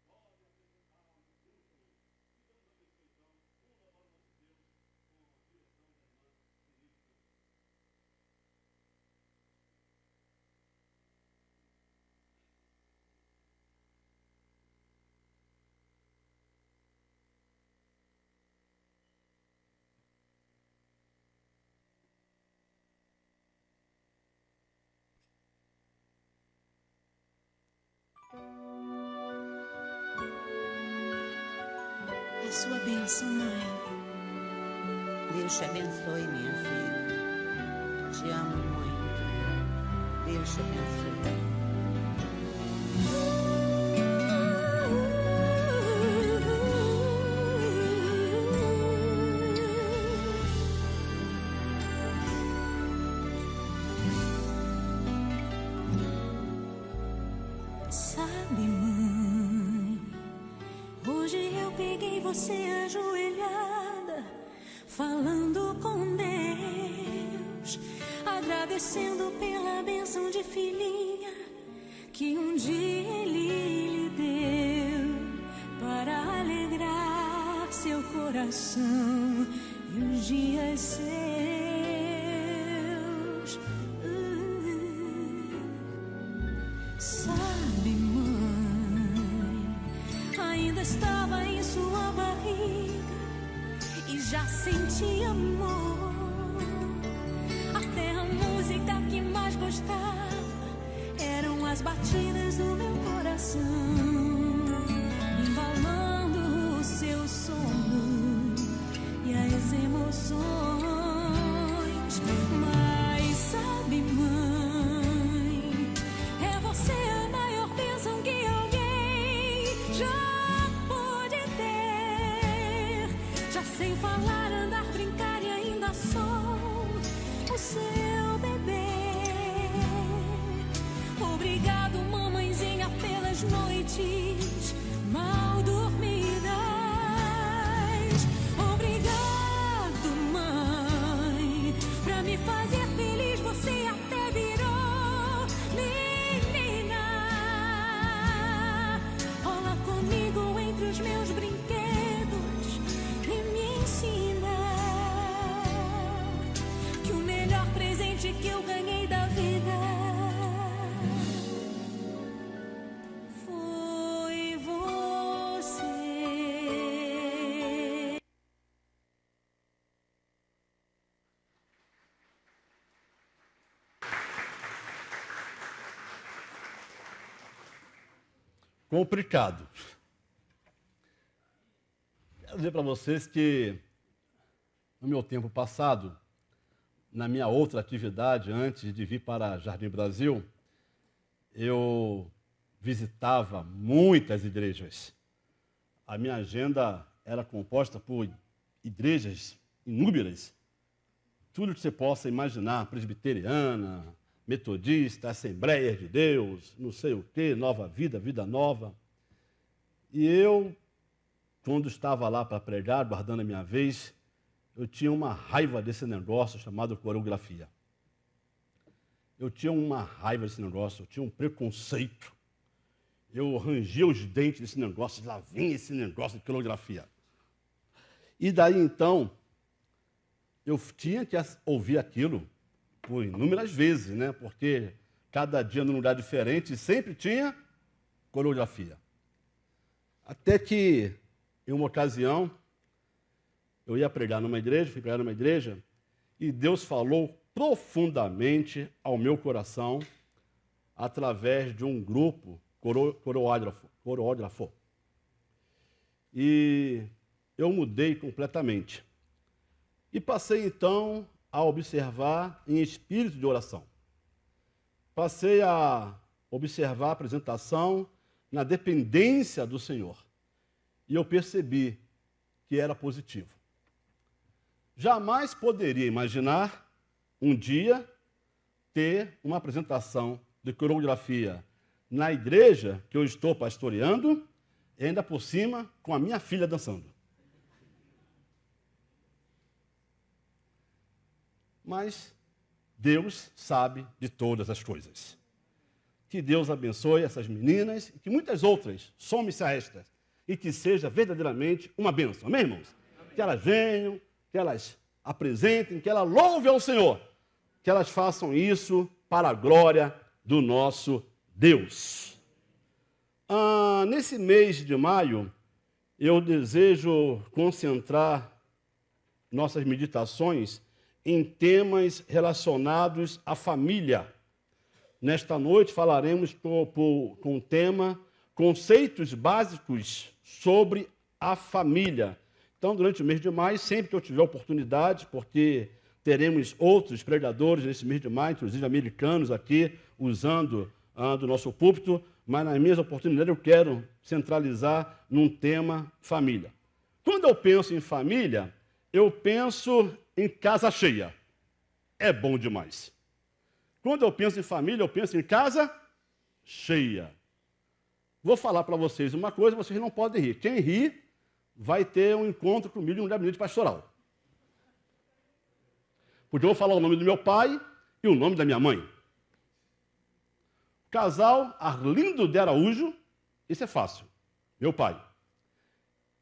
pode apresentar a Deus hoje. E Deus abençoe então, uma para o nosso Deus, com a direção da irmã Denise. A sua bênção, mãe. Deus te abençoe, minha filha. Te amo muito. Deus te abençoe. Sabe, mãe, hoje eu peguei você ajoelhada, falando com Deus, agradecendo pela bênção de filhinha que um dia Ele lhe deu, para alegrar seu coração e os dias seus. Sabe, mãe, ainda estava em sua barriga e já senti amor. Até a música que mais gostava eram as batidas do meu coração, embalando o seu sono e as emoções. Mas sabe, mãe, é você a maior bênção que alguém já pôde ter. Já sei falar, andar, brincar e ainda sou o seu bebê. Obrigado, mamãezinha, pelas noites mal dormidas. Obrigado, mãe, pra me fazer feliz. Você até virou menina. complicado. Quero dizer para vocês que, no meu tempo passado, na minha outra atividade, antes de vir para Jardim Brasil, eu visitava muitas igrejas. A minha agenda era composta por igrejas inúmeras. Tudo que você possa imaginar, presbiteriana, metodista, Assembleia de Deus, não sei o quê, Nova Vida, Vida Nova. E eu, quando estava lá para pregar, guardando a minha vez, eu tinha uma raiva desse negócio chamado coreografia. Eu tinha uma raiva desse negócio, eu tinha um preconceito. Eu rangia os dentes desse negócio, lá vinha esse negócio de coreografia. E daí, então, eu tinha que ouvir aquilo por inúmeras vezes, né? Porque cada dia num lugar diferente sempre tinha coreografia. Até que, em uma ocasião, eu ia pregar numa igreja, fui pregar numa igreja, e Deus falou profundamente ao meu coração através de um grupo coreógrafo. E eu mudei completamente. E passei, então, a observar em espírito de oração. Passei a observar a apresentação na dependência do Senhor. E eu percebi que era positivo. Jamais poderia imaginar um dia ter uma apresentação de coreografia na igreja que eu estou pastoreando, e ainda por cima com a minha filha dançando. Mas Deus sabe de todas as coisas. Que Deus abençoe essas meninas e que muitas outras some-se a estas e que seja verdadeiramente uma bênção. Amém, irmãos? Amém. Que elas venham, que elas apresentem, que elas louvem ao Senhor, que elas façam isso para a glória do nosso Deus. Nesse mês de maio, eu desejo concentrar nossas meditações em temas relacionados à família. Nesta noite falaremos com o tema conceitos básicos sobre a família. Então, durante o mês de maio, sempre que eu tiver oportunidade, porque teremos outros pregadores nesse mês de maio, inclusive americanos aqui, usando do nosso púlpito, mas nas minhas oportunidades eu quero centralizar num tema família. Quando eu penso em família, eu penso em casa cheia. É bom demais. Quando eu penso em família, eu penso em casa cheia. Vou falar para vocês uma coisa, vocês não podem rir. Quem ri vai ter um encontro comigo em um gabinete pastoral. Porque eu vou falar o nome do meu pai e o nome da minha mãe. Casal Arlindo de Araújo, isso é fácil, meu pai.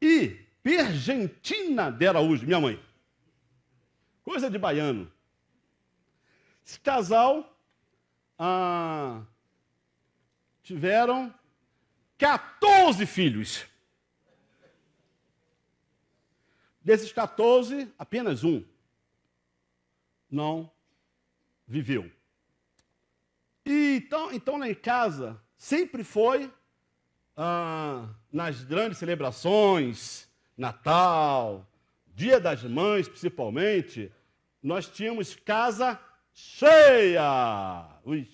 E Pergentina de Araújo, minha mãe. Coisa de baiano. Esse casal tiveram 14 filhos. Desses 14, apenas um não viveu. E então lá em casa, sempre foi, nas grandes celebrações, Natal, Dia das Mães, principalmente, nós tínhamos casa cheia. Ui.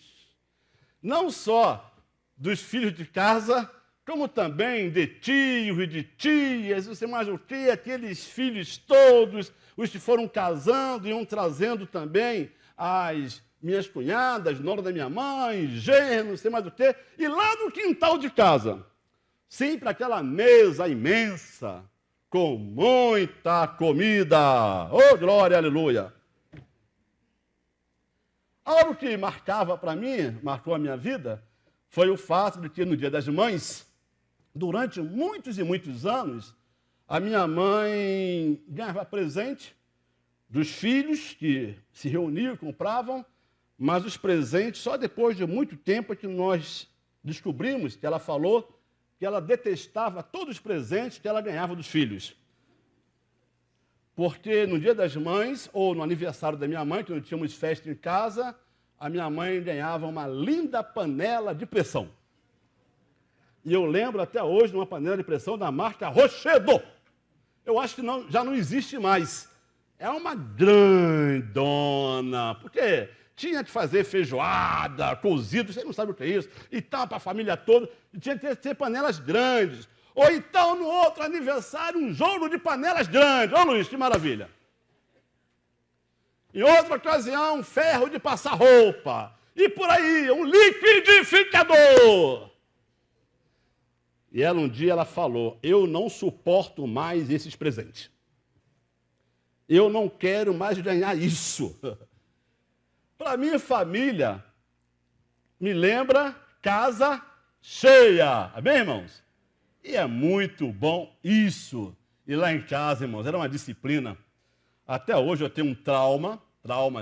Não só dos filhos de casa, como também de tios e de tias, não sei mais o que, aqueles filhos todos, os que foram casando e iam trazendo também as minhas cunhadas, nora da minha mãe, genro, não sei mais o que, e lá no quintal de casa, sempre aquela mesa imensa, com muita comida. Oh, glória, aleluia! Algo que marcou a minha vida, foi o fato de que no Dia das Mães, durante muitos e muitos anos, a minha mãe ganhava presente dos filhos que se reuniam e compravam, mas os presentes, só depois de muito tempo é que nós descobrimos que ela falou que ela detestava todos os presentes que ela ganhava dos filhos. Porque no Dia das Mães, ou no aniversário da minha mãe, que nós tínhamos festa em casa, a minha mãe ganhava uma linda panela de pressão. E eu lembro até hoje de uma panela de pressão da marca Rochedo. Eu acho que já não existe mais. É uma grandona, porque tinha que fazer feijoada, cozido, você não sabe o que é isso, e tal, para a família toda, e tinha que ter panelas grandes. Ou então, no outro aniversário, um jogo de panelas grandes. Ô, Luiz, que maravilha. Em outra ocasião, um ferro de passar roupa. E por aí, um liquidificador. E ela, um dia, ela falou, eu não suporto mais esses presentes. Eu não quero mais ganhar isso. Para minha família, me lembra casa cheia. Amém, irmãos? E é muito bom isso. E lá em casa, irmãos, era uma disciplina. Até hoje eu tenho um trauma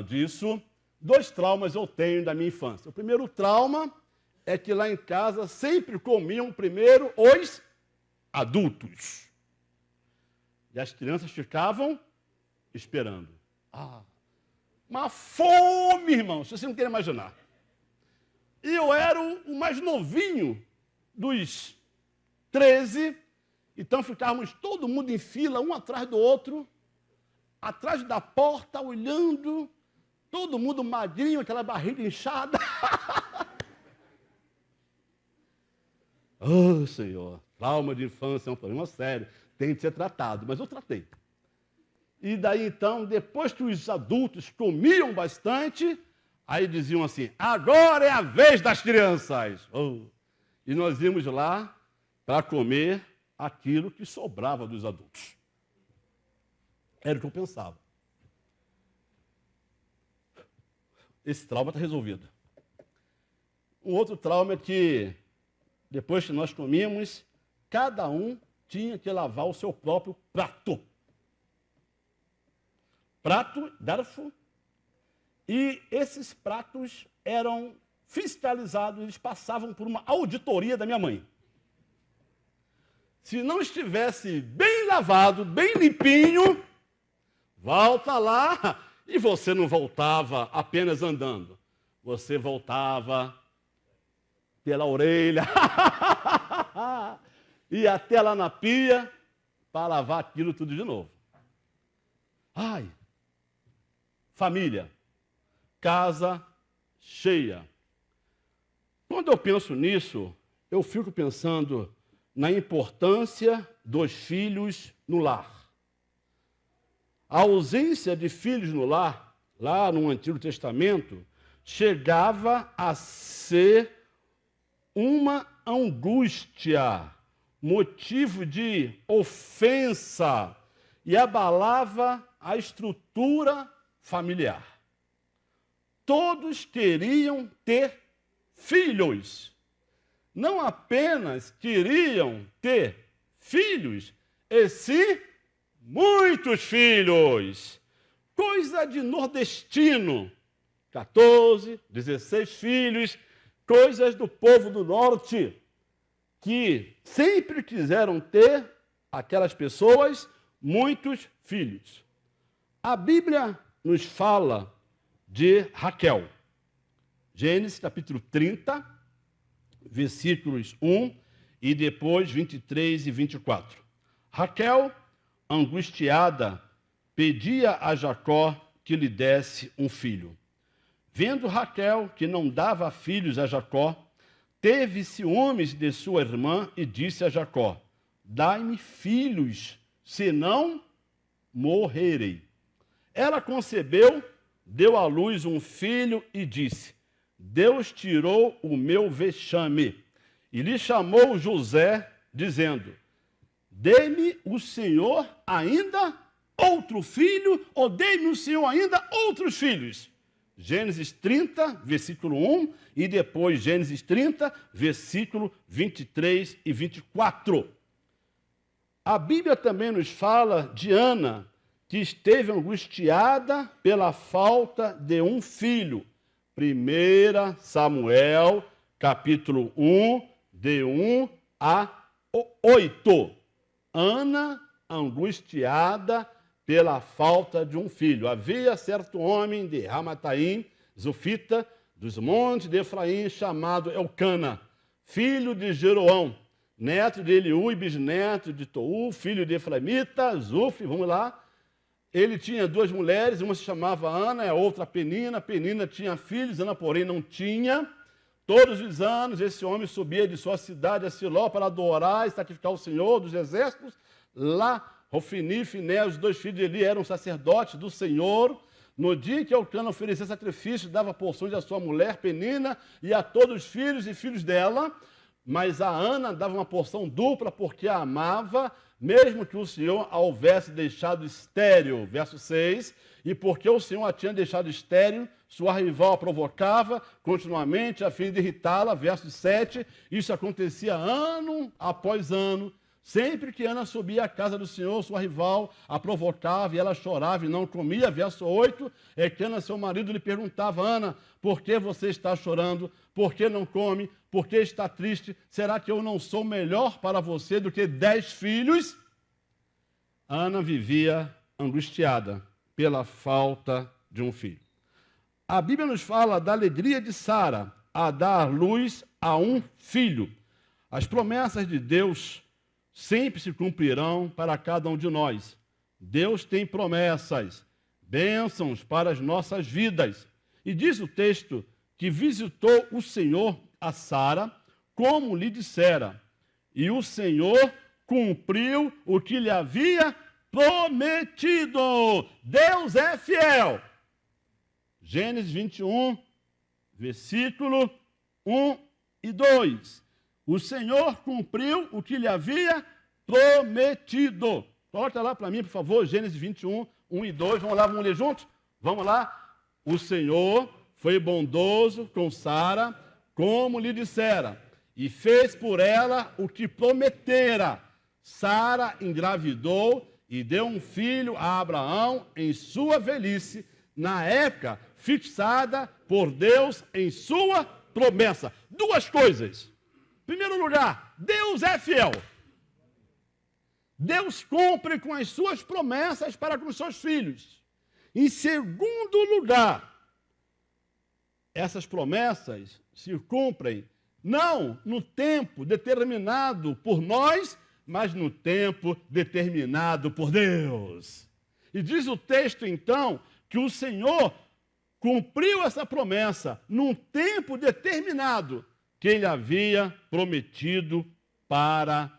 disso. 2 traumas eu tenho da minha infância. O primeiro trauma é que lá em casa sempre comiam primeiro os adultos. E as crianças ficavam esperando. Uma fome, irmãos, você não quer imaginar. E eu era o mais novinho dos 13, então ficávamos todo mundo em fila, um atrás do outro, atrás da porta, olhando, todo mundo magrinho, aquela barriga inchada. Oh, Senhor, trauma de infância é um problema sério, tem que ser tratado, mas eu tratei. E daí, então, depois que os adultos comiam bastante, aí diziam assim, agora é a vez das crianças. Oh. E nós íamos lá para comer aquilo que sobrava dos adultos. Era o que eu pensava. Esse trauma está resolvido. Um outro trauma é que, depois que nós comíamos, cada um tinha que lavar o seu próprio prato. Prato, garfo, e esses pratos eram fiscalizados, eles passavam por uma auditoria da minha mãe. Se não estivesse bem lavado, bem limpinho, volta lá, e você não voltava apenas andando, você voltava pela orelha, e até lá na pia, para lavar aquilo tudo de novo. Ai! Família, casa cheia. Quando eu penso nisso, eu fico pensando na importância dos filhos no lar. A ausência de filhos no lar, lá no Antigo Testamento, chegava a ser uma angústia, motivo de ofensa, e abalava a estrutura familiar. Todos queriam ter filhos. Não apenas queriam ter filhos, e sim muitos filhos. Coisa de nordestino. 14, 16 filhos, coisas do povo do norte, que sempre quiseram ter, aquelas pessoas, muitos filhos. A Bíblia nos fala de Raquel. Gênesis capítulo 30, versículos 1 e depois 23 e 24. Raquel, angustiada, pedia a Jacó que lhe desse um filho. Vendo Raquel que não dava filhos a Jacó, teve ciúmes de sua irmã e disse a Jacó, dai-me filhos, senão morrerei. Ela concebeu, deu à luz um filho e disse, Deus tirou o meu vexame. E lhe chamou José, dizendo, dê-me o Senhor ainda outro filho, ou dê-me o Senhor ainda outros filhos. Gênesis 30, versículo 1, e depois Gênesis 30, versículo 23 e 24. A Bíblia também nos fala de Ana, que esteve angustiada pela falta de um filho. 1 Samuel, capítulo 1, de 1 a 8. Ana, angustiada pela falta de um filho. Havia certo homem de Ramataim, Zufita, dos montes de Efraim, chamado Elcana, filho de Jeroão, neto de Eliú e bisneto de Tou, filho de Efraimita, Zuf, vamos lá. Ele tinha 2 mulheres, uma se chamava Ana, a outra Penina. Penina tinha filhos, Ana, porém, não tinha. Todos os anos, esse homem subia de sua cidade a Siló para adorar e sacrificar o Senhor dos exércitos. Lá, Ofni e Finé, os 2 filhos de Eli, eram sacerdotes do Senhor. No dia que Elcana oferecia sacrifício, dava porções à sua mulher, Penina, e a todos os filhos e filhos dela. Mas a Ana dava uma porção dupla porque a amava, mesmo que o Senhor a houvesse deixado estéril. Verso 6. E porque o Senhor a tinha deixado estéril, sua rival a provocava continuamente a fim de irritá-la. Verso 7. Isso acontecia ano após ano. Sempre que Ana subia à casa do Senhor, sua rival a provocava e ela chorava e não comia. Verso 8, que Ana, seu marido, lhe perguntava: Ana, por que você está chorando? Por que não come? Por que está triste? Será que eu não sou melhor para você do que 10 filhos? Ana vivia angustiada pela falta de um filho. A Bíblia nos fala da alegria de Sara a dar luz a um filho. As promessas de Deus sempre se cumprirão para cada um de nós. Deus tem promessas, bênçãos para as nossas vidas. E diz o texto que visitou o Senhor a Sara, como lhe dissera, e o Senhor cumpriu o que lhe havia prometido. Deus é fiel. Gênesis 21, versículo 1 e 2. O Senhor cumpriu o que lhe havia prometido. Coloca lá para mim, por favor, Gênesis 21, 1 e 2. Vamos lá, vamos ler juntos? Vamos lá. O Senhor foi bondoso com Sara, como lhe dissera, e fez por ela o que prometera. Sara engravidou e deu um filho a Abraão em sua velhice, na época fixada por Deus em sua promessa. 2 coisas. Em primeiro lugar, Deus é fiel. Deus cumpre com as suas promessas para com os seus filhos. Em segundo lugar, essas promessas se cumprem não no tempo determinado por nós, mas no tempo determinado por Deus. E diz o texto, então, que o Senhor cumpriu essa promessa num tempo determinado que ele havia prometido para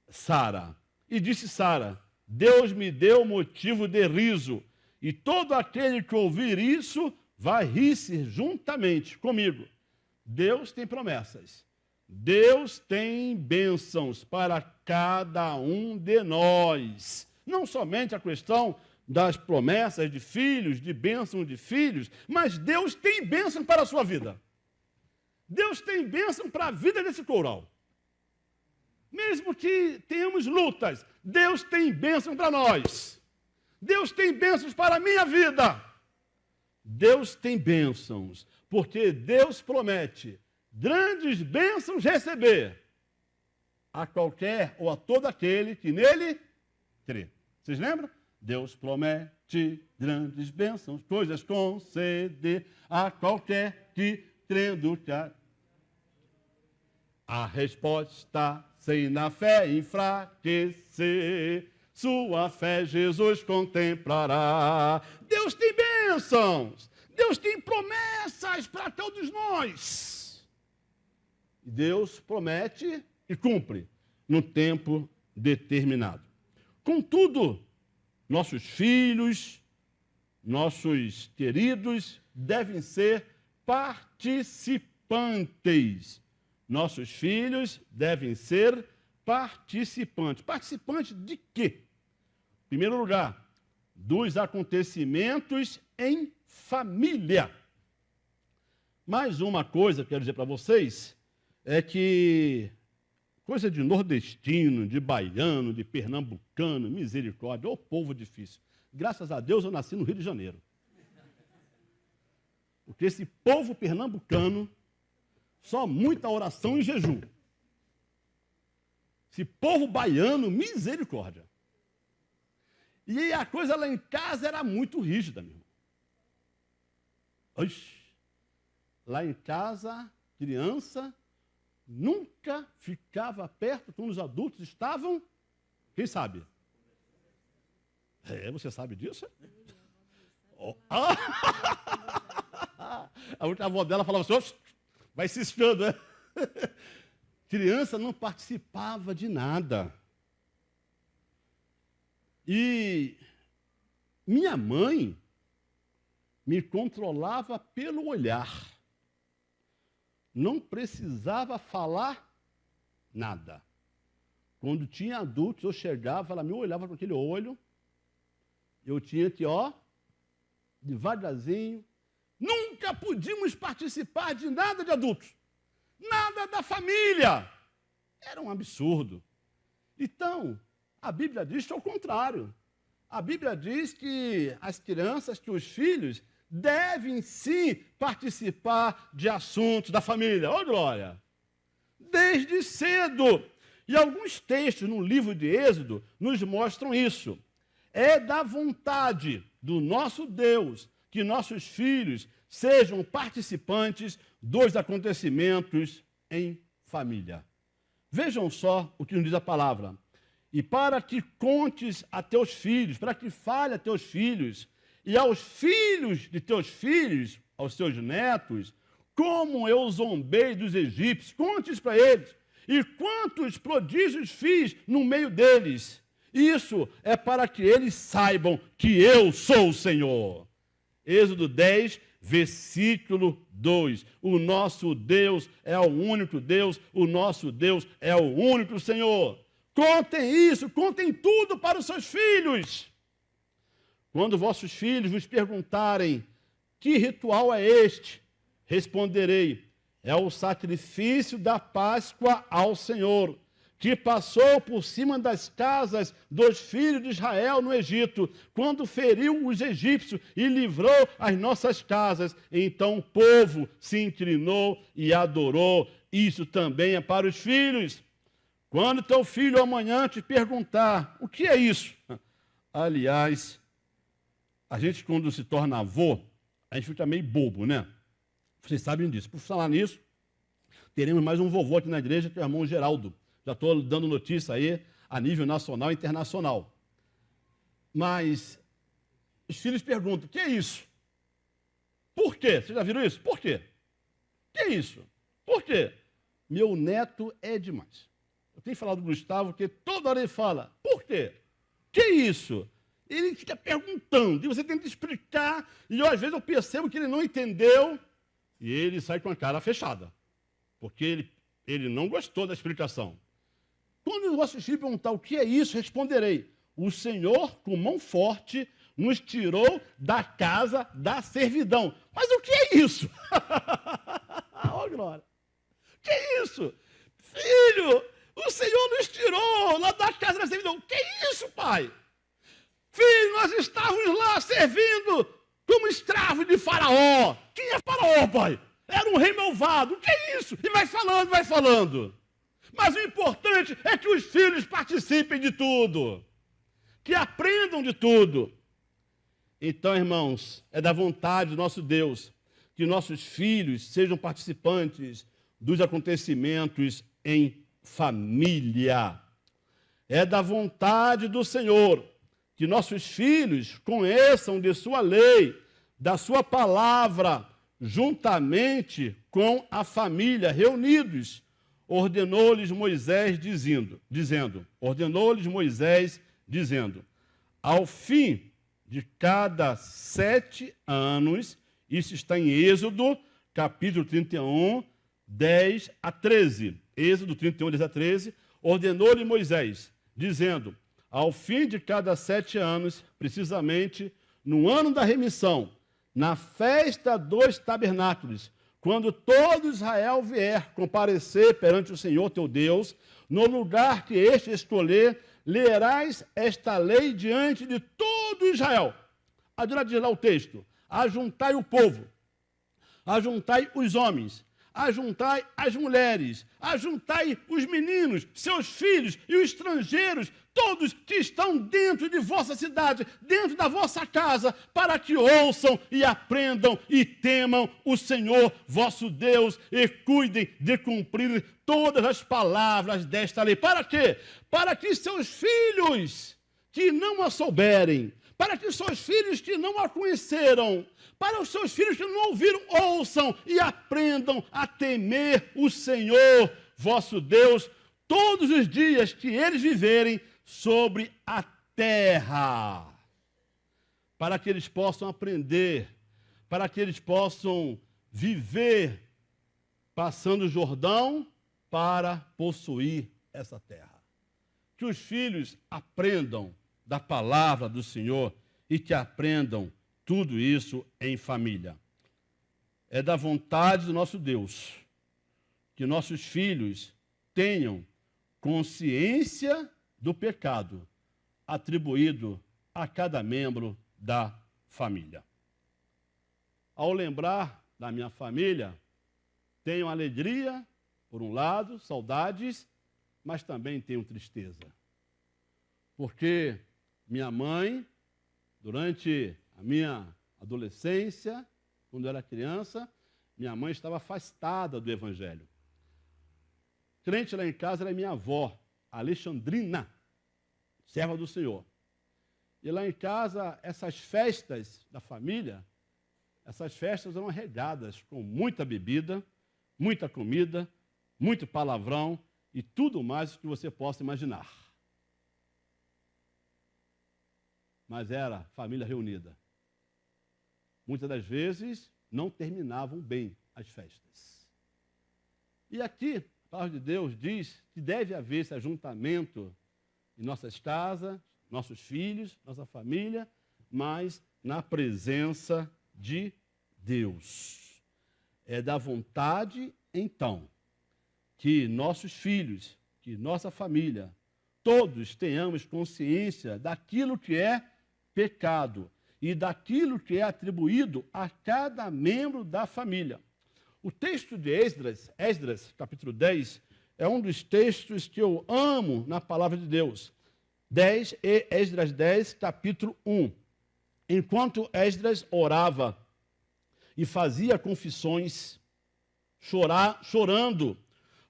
Sara. E disse Sara: Deus me deu motivo de riso, e todo aquele que ouvir isso vai rir-se juntamente comigo. Deus tem promessas. Deus tem bênçãos para cada um de nós. Não somente a questão das promessas de filhos, de bênção de filhos, mas Deus tem bênção para a sua vida. Deus tem bênção para a vida desse coral. Mesmo que tenhamos lutas, Deus tem bênção para nós. Deus tem bênçãos para a minha vida. Deus tem bênçãos, porque Deus promete grandes bênçãos receber a qualquer ou a todo aquele que nele crê. Vocês lembram? Deus promete grandes bênçãos, coisas conceder a qualquer que crendo que a resposta sem na fé enfraquecer, sua fé Jesus contemplará. Deus tem bênçãos, Deus tem promessas para todos nós. E Deus promete e cumpre no tempo determinado. Contudo, nossos filhos, nossos queridos, devem ser participantes. Nossos filhos devem ser participantes. Participantes de quê? Em primeiro lugar, dos acontecimentos em família. Mais uma coisa que eu quero dizer para vocês é que coisa de nordestino, de baiano, de pernambucano, misericórdia, ô povo difícil. Graças a Deus eu nasci no Rio de Janeiro. Porque esse povo pernambucano, só muita oração e jejum. Esse povo baiano, misericórdia. E a coisa lá em casa era muito rígida, meu irmão. Oxi. Lá em casa, criança, nunca ficava perto quando os adultos estavam, quem sabe? Você sabe disso? Oh. A avó dela falava assim, vai ciscando, né? Criança não participava de nada. E minha mãe me controlava pelo olhar. Não precisava falar nada. Quando tinha adultos, eu chegava, ela me olhava com aquele olho, eu tinha que, devagarzinho, nunca podíamos participar de nada de adultos, nada da família. Era um absurdo. Então, a Bíblia diz que é o contrário. A Bíblia diz que as crianças, que os filhos, devem sim participar de assuntos da família. Ô, glória! Desde cedo. E alguns textos no livro de Êxodo nos mostram isso. É da vontade do nosso Deus que nossos filhos sejam participantes dos acontecimentos em família. Vejam só o que nos diz a palavra. E para que contes a teus filhos, para que fale a teus filhos, e aos filhos de teus filhos, aos teus netos, como eu zombei dos egípcios, contes para eles, e quantos prodígios fiz no meio deles. Isso é para que eles saibam que eu sou o Senhor. Êxodo 10, versículo 2. O nosso Deus é o único Deus, o nosso Deus é o único Senhor. Contem isso, contem tudo para os seus filhos. Quando vossos filhos vos perguntarem que ritual é este, responderei, é o sacrifício da Páscoa ao Senhor, que passou por cima das casas dos filhos de Israel no Egito, quando feriu os egípcios e livrou as nossas casas. Então o povo se inclinou e adorou. Isso também é para os filhos. Quando teu filho amanhã te perguntar, o que é isso? Aliás, a gente quando se torna avô, a gente fica meio bobo, né? Vocês sabem disso. Por falar nisso, teremos mais um vovô aqui na igreja, que é o irmão Geraldo. Já estou dando notícia aí a nível nacional e internacional. Mas os filhos perguntam, o que é isso? Por quê? Vocês já viram isso? Por quê? O que é isso? Por quê? Meu neto é demais. Eu tenho falado do Gustavo, que toda hora ele fala, por quê? O que é isso? Ele fica perguntando, e você tem que explicar, e às vezes eu percebo que ele não entendeu, e ele sai com a cara fechada, porque ele não gostou da explicação. Quando os vossos filhos perguntar o que é isso, responderei, o Senhor, com mão forte, nos tirou da casa da servidão. Mas o que é isso? Ó, glória! O que é isso? Filho, o Senhor nos tirou lá da casa da servidão. O que é isso, pai? Filho, nós estávamos lá servindo como escravos de Faraó. Quem é Faraó, pai? Era um rei malvado. O que é isso? E vai falando, vai falando. Mas o importante é que os filhos participem de tudo, que aprendam de tudo. Então, irmãos, é da vontade do nosso Deus que nossos filhos sejam participantes dos acontecimentos em família. É da vontade do Senhor que nossos filhos conheçam de sua lei, da sua palavra, juntamente com a família, reunidos. Ordenou-lhes Moisés dizendo, ao fim de cada 7 anos, isso está em Êxodo, capítulo 31, 10 a 13. Êxodo 31, 10 a 13, ordenou-lhe Moisés, dizendo, ao fim de cada 7 anos, precisamente no ano da remissão, na festa dos tabernáculos, quando todo Israel vier comparecer perante o Senhor teu Deus, no lugar que este escolher, lerás esta lei diante de todo Israel. Adiante diz lá o texto, ajuntai o povo, ajuntai os homens, ajuntai as mulheres, ajuntai os meninos, seus filhos e os estrangeiros, todos que estão dentro de vossa cidade, dentro da vossa casa, para que ouçam e aprendam e temam o Senhor vosso Deus e cuidem de cumprir todas as palavras desta lei. Para quê? Para que seus filhos que não a souberem, para que os seus filhos que não a conheceram, para os seus filhos que não ouviram, ouçam e aprendam a temer o Senhor vosso Deus todos os dias que eles viverem sobre a terra, para que eles possam aprender, para que eles possam viver passando o Jordão para possuir essa terra. Que os filhos aprendam da palavra do Senhor e que aprendam tudo isso em família. É da vontade do nosso Deus que nossos filhos tenham consciência do pecado atribuído a cada membro da família. Ao lembrar da minha família, tenho alegria, por um lado, saudades, mas também tenho tristeza. Porque minha mãe, durante a minha adolescência, quando eu era criança, minha mãe estava afastada do Evangelho. Crente lá em casa era minha avó, Alexandrina, serva do Senhor. E lá em casa, essas festas da família, essas festas eram regadas com muita bebida, muita comida, muito palavrão e tudo mais que você possa imaginar. Mas era família reunida. Muitas das vezes não terminavam bem as festas. E aqui, a palavra de Deus diz que deve haver esse ajuntamento em nossas casas, nossos filhos, nossa família, mas na presença de Deus. É da vontade, então, que nossos filhos, que nossa família, todos tenhamos consciência daquilo que é pecado e daquilo que é atribuído a cada membro da família. O texto de Esdras, capítulo 10, é um dos textos que eu amo na palavra de Deus. Esdras 10, capítulo 1. Enquanto Esdras orava e fazia confissões, chorando,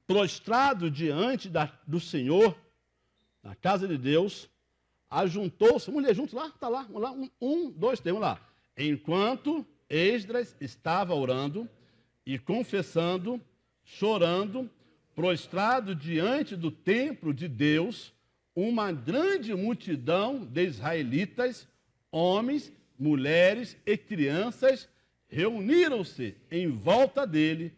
prostrado diante do Senhor, na casa de Deus, ajuntou-se, vamos ler juntos lá? Está lá, vamos lá, 1, 2, 3, vamos lá. Enquanto Esdras estava orando e confessando, chorando, prostrado diante do templo de Deus, uma grande multidão de israelitas, homens, mulheres e crianças, reuniram-se em volta dele.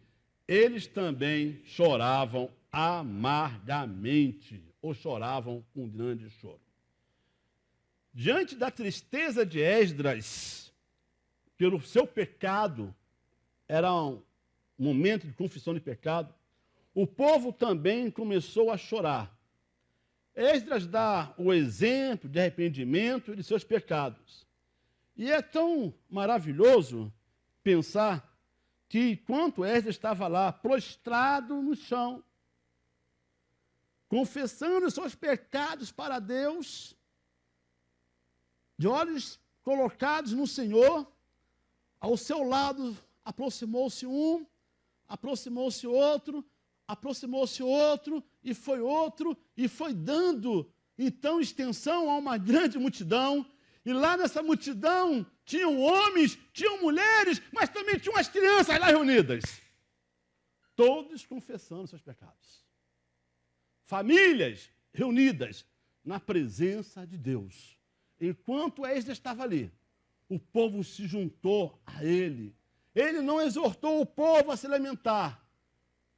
Eles também choravam amargamente, ou choravam com grande choro. Diante da tristeza de Esdras, pelo seu pecado, era um momento de confissão de pecado, o povo também começou a chorar. Esdras dá o exemplo de arrependimento de seus pecados. E é tão maravilhoso pensar que, enquanto Esdras estava lá, prostrado no chão, confessando os seus pecados para Deus, de olhos colocados no Senhor, ao seu lado aproximou-se um, aproximou-se outro, e foi dando, então, extensão a uma grande multidão. E lá nessa multidão tinham homens, tinham mulheres, mas também tinham as crianças lá reunidas. Todos confessando seus pecados. Famílias reunidas na presença de Deus. Enquanto Esdras estava ali, o povo se juntou a ele. Ele não exortou o povo a se lamentar.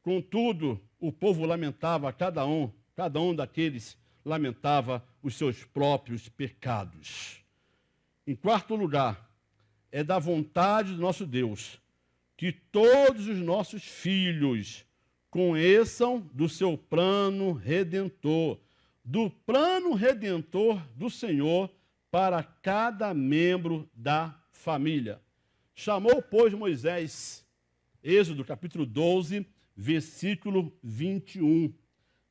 Contudo, o povo lamentava, cada um daqueles lamentava os seus próprios pecados. Em quarto lugar, é da vontade do nosso Deus que todos os nossos filhos conheçam do seu plano redentor, do plano redentor do Senhor para cada membro da família. Chamou, pois, Moisés Êxodo capítulo 12, versículo 21.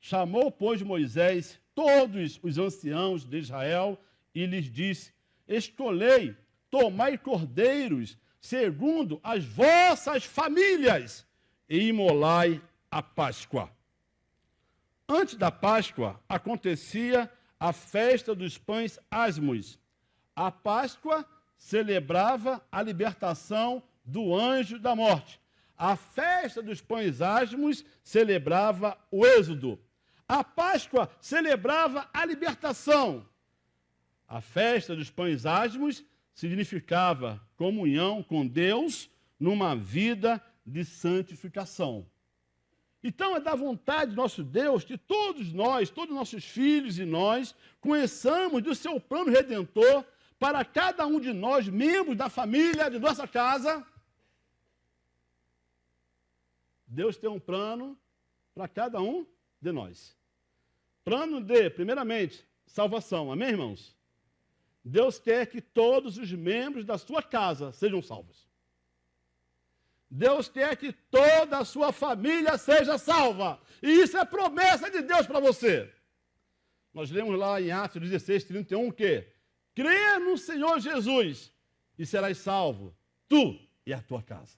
Chamou, pois, Moisés todos os anciãos de Israel e lhes disse: escolhei, tomai cordeiros, segundo as vossas famílias, e imolai a Páscoa. Antes da Páscoa, acontecia a festa dos pães asmos. A Páscoa celebrava a libertação do anjo da morte. A festa dos pães asmos celebrava o êxodo. A Páscoa celebrava a libertação. A festa dos pães asmos significava comunhão com Deus numa vida de santificação. Então é da vontade do nosso Deus que todos nós, todos os nossos filhos e nós, conheçamos do seu plano redentor para cada um de nós, membros da família, de nossa casa. Deus tem um plano para cada um de nós. Plano de, primeiramente, salvação. Amém, irmãos? Deus quer que todos os membros da sua casa sejam salvos. Deus quer que toda a sua família seja salva. E isso é promessa de Deus para você. Nós lemos lá em Atos 16, 31 que crê no Senhor Jesus e serás salvo, tu e a tua casa.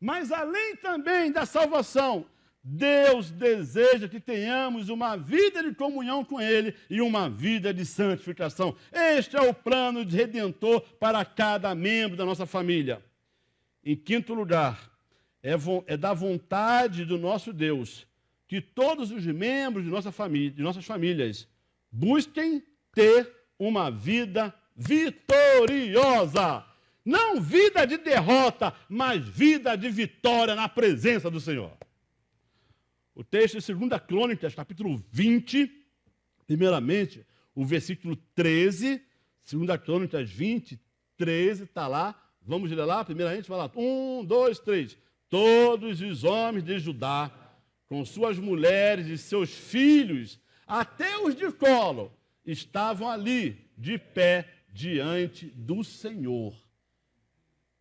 Mas além também da salvação, Deus deseja que tenhamos uma vida de comunhão com Ele e uma vida de santificação. Este é o plano de redentor para cada membro da nossa família. Em quinto lugar, é da vontade do nosso Deus que todos os membros de nossas famílias busquem ter uma vida vitoriosa. Não vida de derrota, mas vida de vitória na presença do Senhor. O texto de 2 Crônicas, capítulo 20, primeiramente, o versículo 13, 2 Crônicas 20, 13, está lá. Vamos ler lá, primeiramente, vai lá. 1, 2, 3. Todos os homens de Judá, com suas mulheres e seus filhos, até os de colo, estavam ali, de pé, diante do Senhor.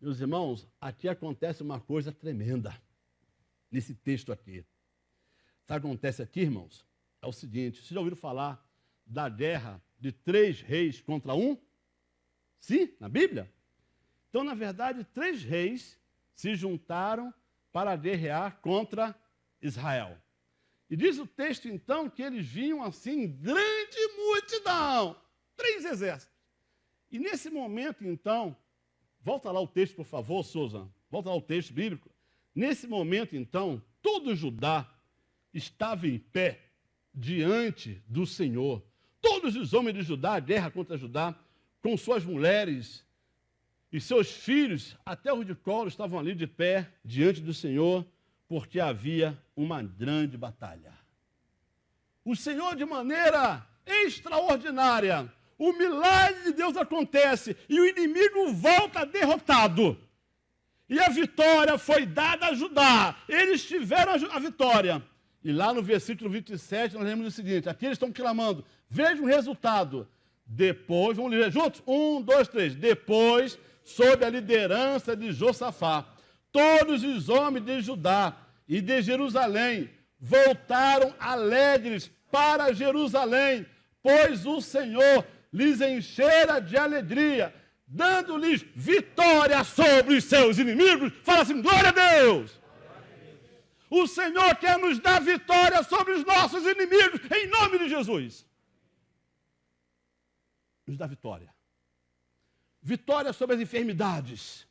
Meus irmãos, aqui acontece uma coisa tremenda, nesse texto aqui. Sabe o que acontece aqui, irmãos? É o seguinte, vocês já ouviram falar da guerra de 3 reis contra um? Sim, na Bíblia? Então, na verdade, 3 reis se juntaram para guerrear contra Israel. E diz o texto, então, que eles vinham assim, grande multidão, 3 exércitos. E nesse momento, então, volta lá o texto, por favor, Souza, volta lá o texto bíblico. Nesse momento, então, todo Judá estava em pé diante do Senhor. Todos os homens de Judá, a guerra contra Judá, com suas mulheres e seus filhos, até os de colo, estavam ali de pé diante do Senhor, porque havia uma grande batalha. O Senhor, de maneira extraordinária, o milagre de Deus acontece e o inimigo volta derrotado. E a vitória foi dada a Judá. Eles tiveram a vitória. E lá no versículo 27, nós lemos o seguinte, aqui eles estão clamando, veja o resultado. Depois, vamos ler juntos? 1, 2, 3. Depois, sob a liderança de Josafá, todos os homens de Judá e de Jerusalém voltaram alegres para Jerusalém, pois o Senhor lhes enchera de alegria, dando-lhes vitória sobre os seus inimigos. Fala assim, glória a Deus! O Senhor quer nos dar vitória sobre os nossos inimigos, em nome de Jesus. Nos dá vitória. Vitória sobre as enfermidades.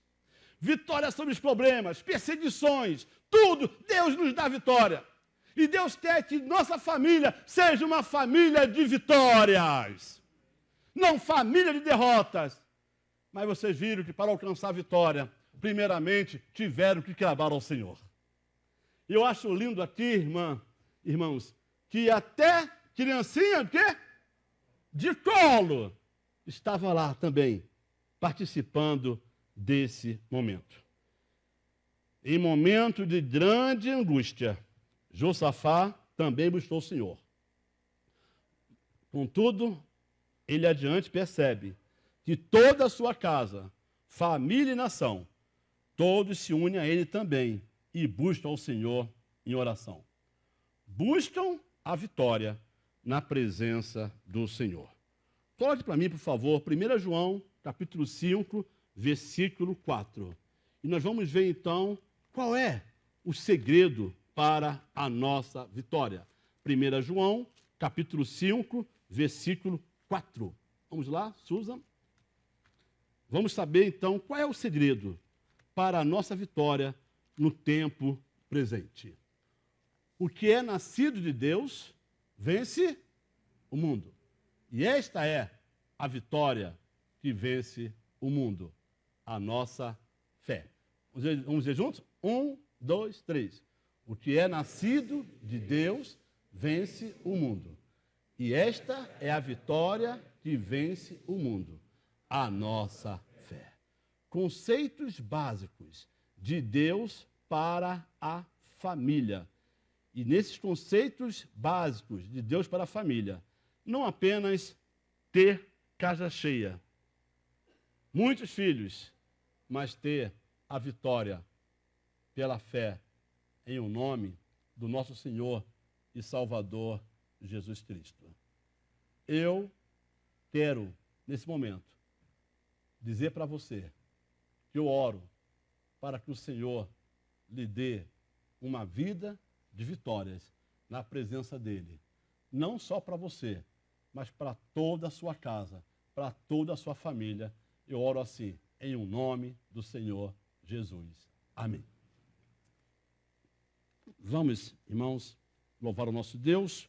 Vitória sobre os problemas, perseguições, tudo. Deus nos dá vitória. E Deus quer que nossa família seja uma família de vitórias. Não família de derrotas. Mas vocês viram que para alcançar a vitória, primeiramente, tiveram que clamar ao Senhor. Eu acho lindo aqui, irmãos, que até criancinha de colo estava lá também, participando desse momento. Em momento de grande angústia, Josafá também buscou o Senhor. Contudo, ele adiante percebe que toda a sua casa, família e nação todos se unem a ele também e buscam ao Senhor em oração. Buscam a vitória na presença do Senhor. Coloque para mim, por favor, 1 João, capítulo 5, versículo 4. E nós vamos ver, então, qual é o segredo para a nossa vitória. 1 João, capítulo 5, versículo 4. Vamos lá, Susan? Vamos saber, então, qual é o segredo para a nossa vitória no tempo presente. O que é nascido de Deus vence o mundo. E esta é a vitória que vence o mundo, a nossa fé. Vamos dizer juntos? 1, 2, 3. O que é nascido de Deus vence o mundo. E esta é a vitória que vence o mundo, a nossa fé. Conceitos básicos de Deus para a família. E nesses conceitos básicos de Deus para a família, não apenas ter casa cheia, muitos filhos, mas ter a vitória pela fé em o nome do nosso Senhor e Salvador Jesus Cristo. Eu quero, nesse momento, dizer para você que eu oro para que o Senhor lhe dê uma vida de vitórias na presença dEle. Não só para você, mas para toda a sua casa, para toda a sua família. Eu oro assim, em o nome do Senhor Jesus. Amém. Vamos, irmãos, louvar o nosso Deus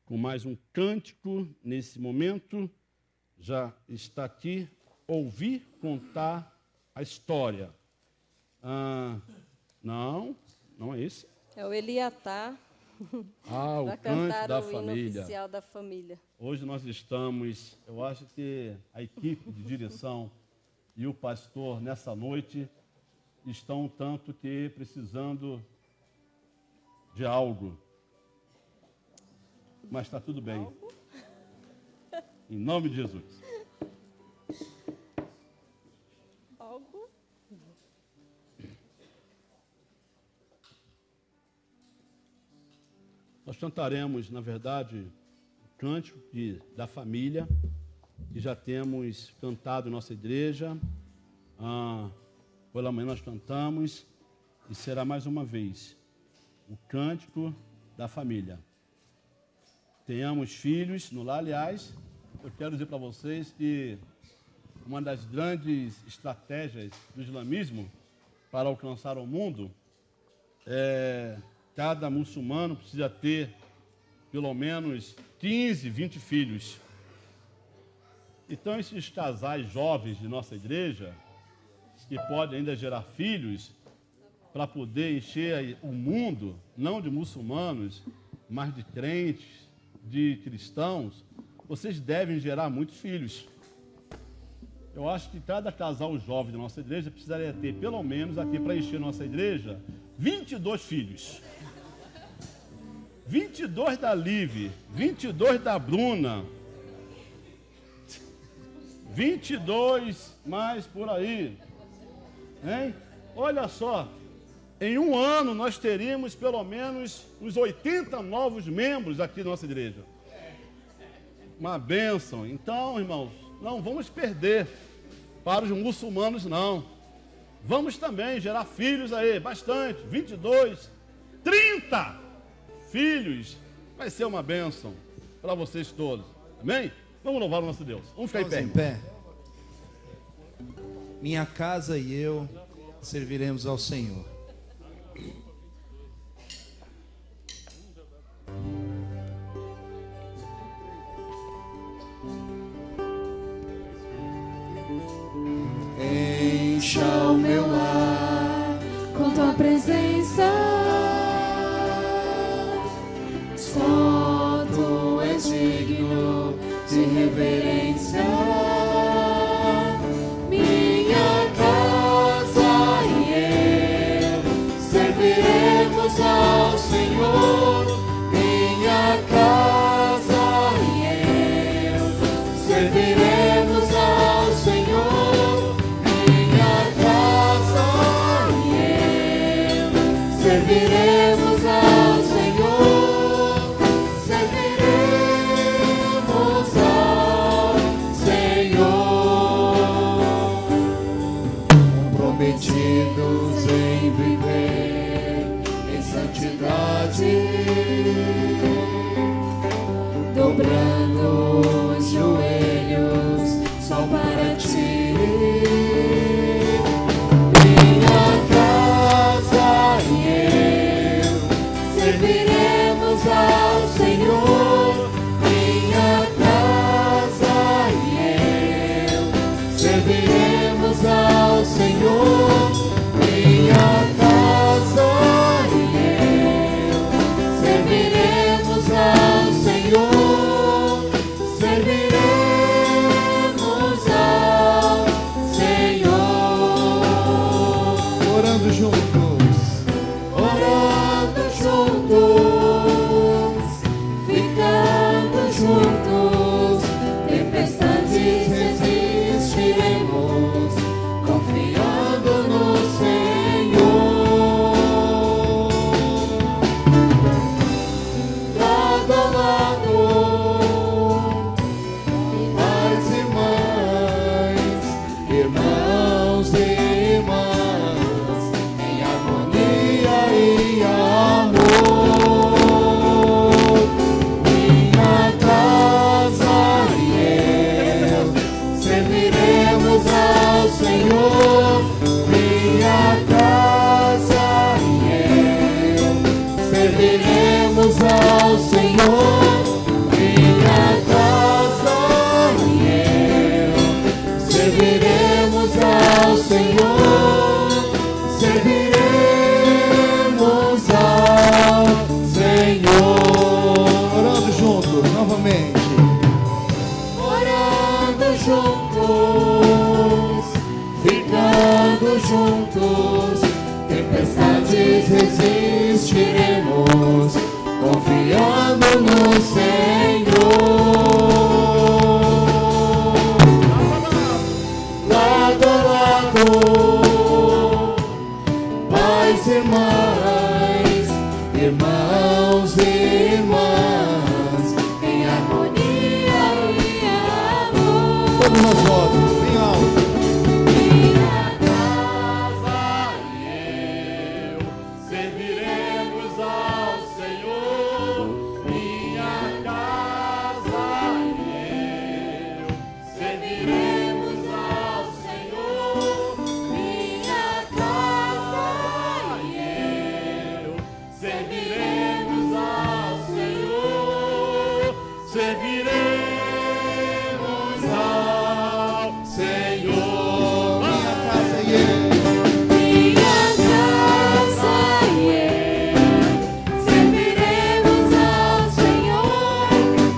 com mais um cântico nesse momento. Já está aqui, ouvir contar a história. Não é esse. É o Eliatá. O canto da família. Oficial da família. Hoje nós estamos, eu acho que a equipe de direção e o pastor nessa noite estão tanto que precisando de algo. Mas está tudo bem. Em nome de Jesus. Algo? Nós cantaremos, na verdade, o cântico da família, que já temos cantado em nossa igreja. Pela manhã nós cantamos, e será mais uma vez o cântico da família. Tenhamos filhos no lar. Aliás, eu quero dizer para vocês que uma das grandes estratégias do islamismo para alcançar o mundo é cada muçulmano precisa ter pelo menos 15, 20 filhos. Então, esses casais jovens de nossa igreja, que podem ainda gerar filhos, para poder encher o mundo, não de muçulmanos, mas de crentes, de cristãos, vocês devem gerar muitos filhos. Eu acho que cada casal jovem da nossa igreja precisaria ter, pelo menos aqui para encher nossa igreja, 22 filhos. 22 da Liv, 22 da Bruna, 22 mais por aí. Hein? Olha só, em um ano nós teríamos pelo menos uns 80 novos membros aqui na nossa igreja. Uma bênção. Então, irmãos, não vamos perder para os muçulmanos, não. Vamos também gerar filhos aí, bastante, 22, 30 filhos. Vai ser uma bênção para vocês todos. Amém? Vamos louvar o nosso Deus. Vamos ficar em pé. Minha casa e eu serviremos ao Senhor. Encha o meu lar com tua presença. Só tu és digno de reverência. Minha casa e eu servirei serviremos ao Senhor, serviremos ao Senhor, comprometidos em viver em santidade, dobrando os joelhos só para ti. Minha casa e eu serviremos ao Senhor. Minha casa e eu serviremos ao Senhor. Minha casa e eu serviremos ao Senhor. Serviremos ao Senhor. Orando juntos, ficando juntos, tempestades resistiremos, confiando no Senhor. Lado a lado, pais e mães, irmãos e irmãs, em harmonia e amor. Minha casa e eu serviremos ao Senhor. Minha casa e eu serviremos ao Senhor. Minha casa e eu serviremos ao Senhor. Serviremos ao Senhor. orando juntos, novamente. Orando juntos, ficando juntos, tempestades resistiremos, confiando no Senhor. Lado a lado, pais e mães, irmãos e irmãs, em harmonia e amor. Todos nós vozes, bem alto. Minha casa e eu serviremos ao Senhor. Minha casa e eu serviremos ao Senhor. Minha casa e eu serviremos ao Senhor. Serviremos ao Senhor. Minha casa e eu. Minha casa e eu serviremos ao Senhor.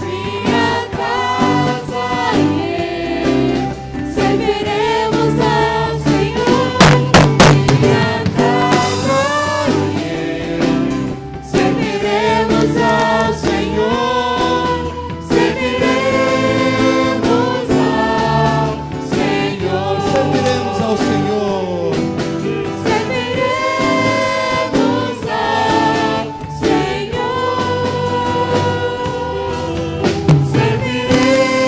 Minha casa e eu serviremos ao Senhor. Minha casa e eu serviremos ao Senhor. Serviremos ao Senhor. Serviremos ao Senhor. Serviremos ao Senhor.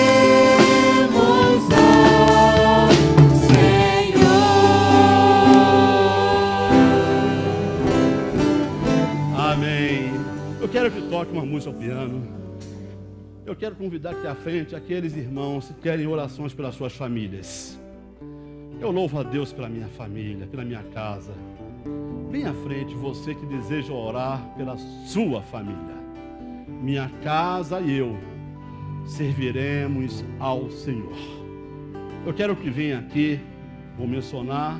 Serviremos ao Senhor. Amém. Eu quero que toque uma música ao piano. Eu quero convidar aqui à frente aqueles irmãos que querem orações pelas suas famílias. Eu louvo a Deus pela minha família, pela minha casa. Vem à frente você que deseja orar pela sua família. Minha casa e eu serviremos ao Senhor. Eu quero que venha aqui, vou mencionar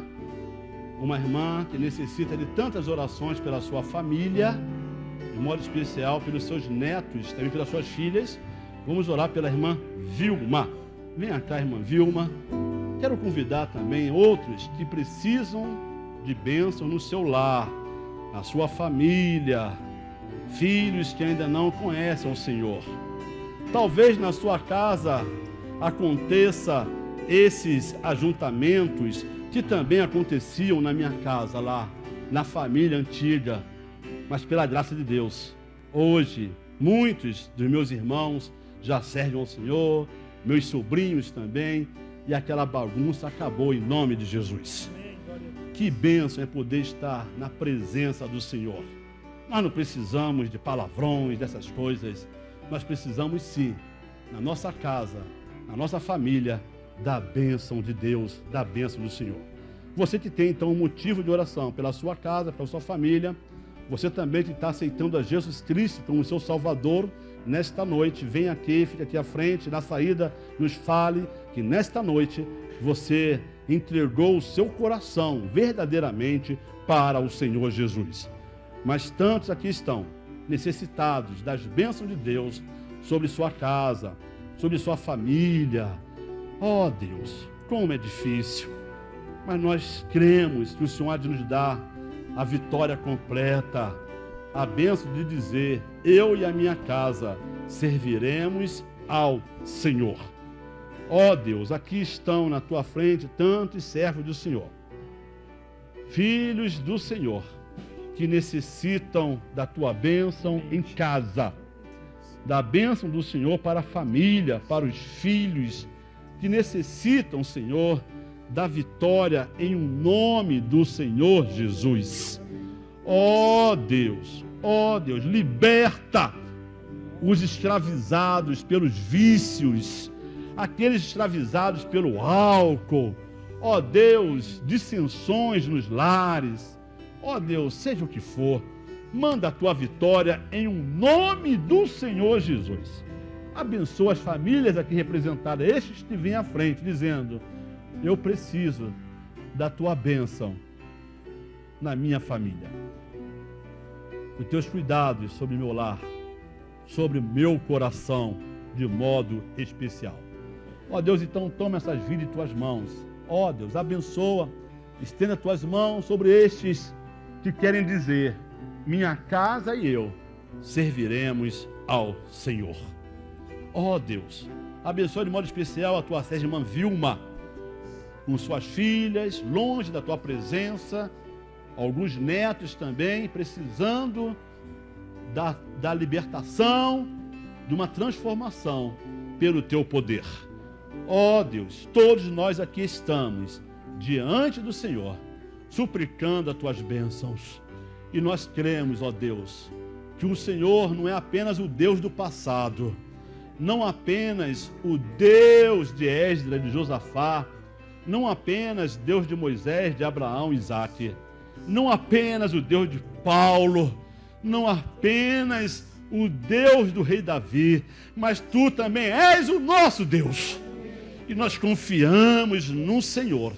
uma irmã que necessita de tantas orações pela sua família, de modo especial pelos seus netos, também pelas suas filhas. Vamos orar pela irmã Vilma. Venha cá, irmã Vilma. Quero convidar também outros que precisam de bênção no seu lar, na sua família, filhos que ainda não conhecem o Senhor. Talvez na sua casa aconteça esses ajuntamentos que também aconteciam na minha casa lá, na família antiga. mas pela graça de Deus. Hoje, muitos dos meus irmãos já servem ao Senhor, meus sobrinhos também, e aquela bagunça acabou em nome de Jesus. Que bênção é poder estar na presença do Senhor. Nós não precisamos de palavrões, dessas coisas. Nós precisamos sim, na nossa casa, na nossa família, da bênção de Deus, da bênção do Senhor. Você que tem então um motivo de oração pela sua casa, pela sua família, você também que está aceitando a Jesus Cristo como seu Salvador, nesta noite, vem aqui, fica aqui à frente, na saída, nos fale que nesta noite você entregou o seu coração verdadeiramente para o Senhor Jesus. Mas tantos aqui estão necessitados das bênçãos de Deus sobre sua casa, sobre sua família. Oh Deus, como é difícil, mas nós cremos que o Senhor há de nos dar a vitória completa, a bênção de dizer: eu e a minha casa serviremos ao Senhor. Ó Deus, aqui estão na tua frente tantos servos do Senhor, filhos do Senhor, que necessitam da tua bênção em casa, da bênção do Senhor para a família, para os filhos, que necessitam, Senhor, da vitória em nome do Senhor Jesus. Ó Deus, liberta os escravizados pelos vícios, aqueles escravizados pelo álcool. Ó Deus, dissensões nos lares. Ó Deus, seja o que for, manda a tua vitória em nome do Senhor Jesus. Abençoa as famílias aqui representadas, estes que vêm à frente, dizendo: eu preciso da tua bênção na minha família. Os teus cuidados sobre o meu lar, sobre o meu coração, de modo especial. Ó Deus, então toma essas vidas em tuas mãos. Ó Deus, abençoa, estenda tuas mãos sobre estes que querem dizer: minha casa e eu serviremos ao Senhor. Ó Deus, abençoa de modo especial a tua irmã Vilma, com suas filhas, longe da tua presença, alguns netos também, precisando da libertação, de uma transformação pelo teu poder. Ó Deus, todos nós aqui estamos diante do Senhor, suplicando as tuas bênçãos. E nós cremos, ó Deus, que o Senhor não é apenas o Deus do passado, não apenas o Deus de Esdras, de Josafá, não apenas Deus de Moisés, de Abraão, Isaque, não apenas o Deus de Paulo, não apenas o Deus do rei Davi, mas tu também és o nosso Deus. E nós confiamos no Senhor.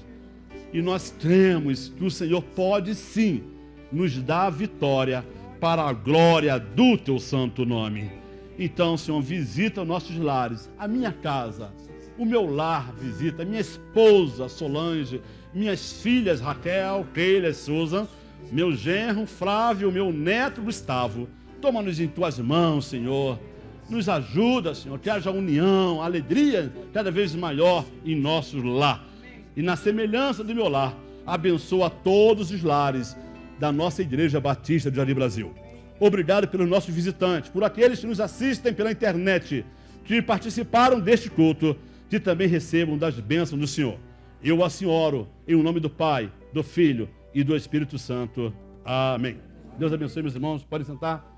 E nós cremos que o Senhor pode sim nos dar a vitória para a glória do teu santo nome. Então, Senhor, visita nossos lares, a minha casa, o meu lar visita, minha esposa Solange, minhas filhas Raquel, Keila, Susan, meu genro Flávio, meu neto Gustavo. Toma-nos em tuas mãos, Senhor. Nos ajuda, Senhor, que haja união, alegria cada vez maior em nosso lar. E na semelhança do meu lar, abençoa todos os lares da nossa Igreja Batista de Jardim Brasil. Obrigado pelos nossos visitantes, por aqueles que nos assistem pela internet, que participaram deste culto, que também recebam das bênçãos do Senhor. Eu assim oro, em nome do Pai, do Filho e do Espírito Santo. Amém. Deus abençoe, meus irmãos. Podem sentar.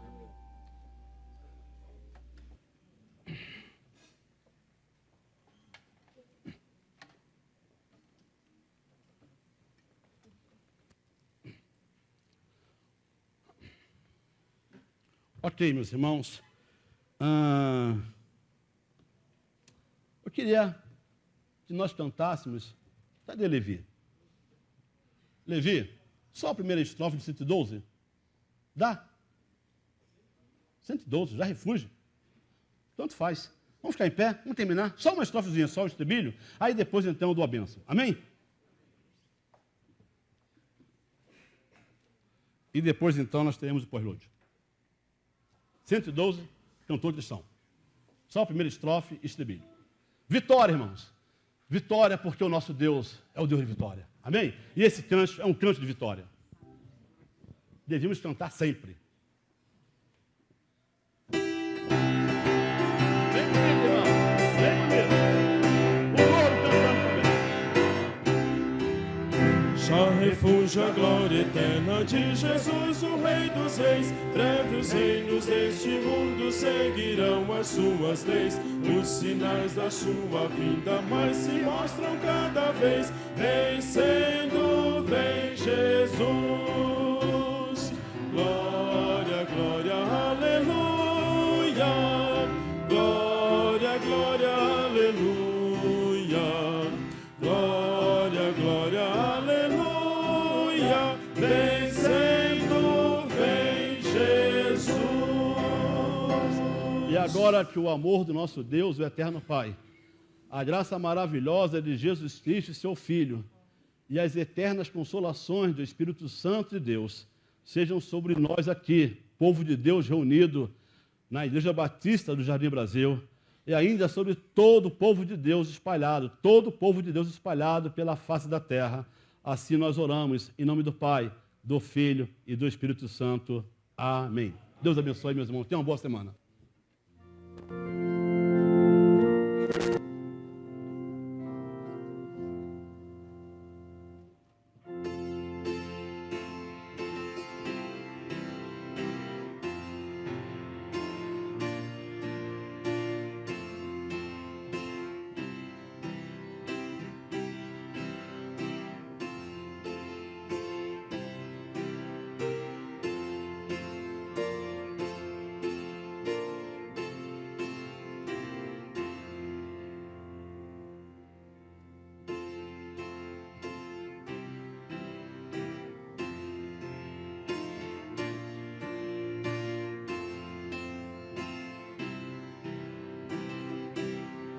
Ok, meus irmãos. Eu queria que nós cantássemos. Cadê Levi? Levi, só a primeira estrofe de 112? Dá? 112, já refúgio. Tanto faz. Vamos ficar em pé, vamos terminar. Só uma estrofezinha, só o estribilho. Aí depois então eu dou a bênção. Amém? E depois então nós teremos o pós-lúdio. 112, cantor de lição. Só a primeira estrofe e estribilho. Vitória, irmãos. Vitória porque o nosso Deus é o Deus de vitória. Amém? E esse canto é um canto de vitória. Devíamos cantar sempre. vejo a glória eterna de Jesus, o Rei dos Reis. Breve os reinos deste mundo seguirão as suas leis. Os sinais da sua vinda mais se mostram cada vez. Vencendo, vem Jesus. Glória, glória, aleluia. Glória, glória, aleluia. Glória, glória, aleluia. Vencendo, vem Jesus. E agora que o amor do nosso Deus, o eterno Pai, a graça maravilhosa de Jesus Cristo, seu Filho, e as eternas consolações do Espírito Santo de Deus sejam sobre nós aqui, povo de Deus reunido na Igreja Batista do Jardim Brasil, e ainda sobre todo o povo de Deus espalhado, todo o povo de Deus espalhado pela face da terra. Assim nós oramos, em nome do Pai, do Filho e do Espírito Santo. Amém. Deus abençoe, meus irmãos. Tenham uma boa semana.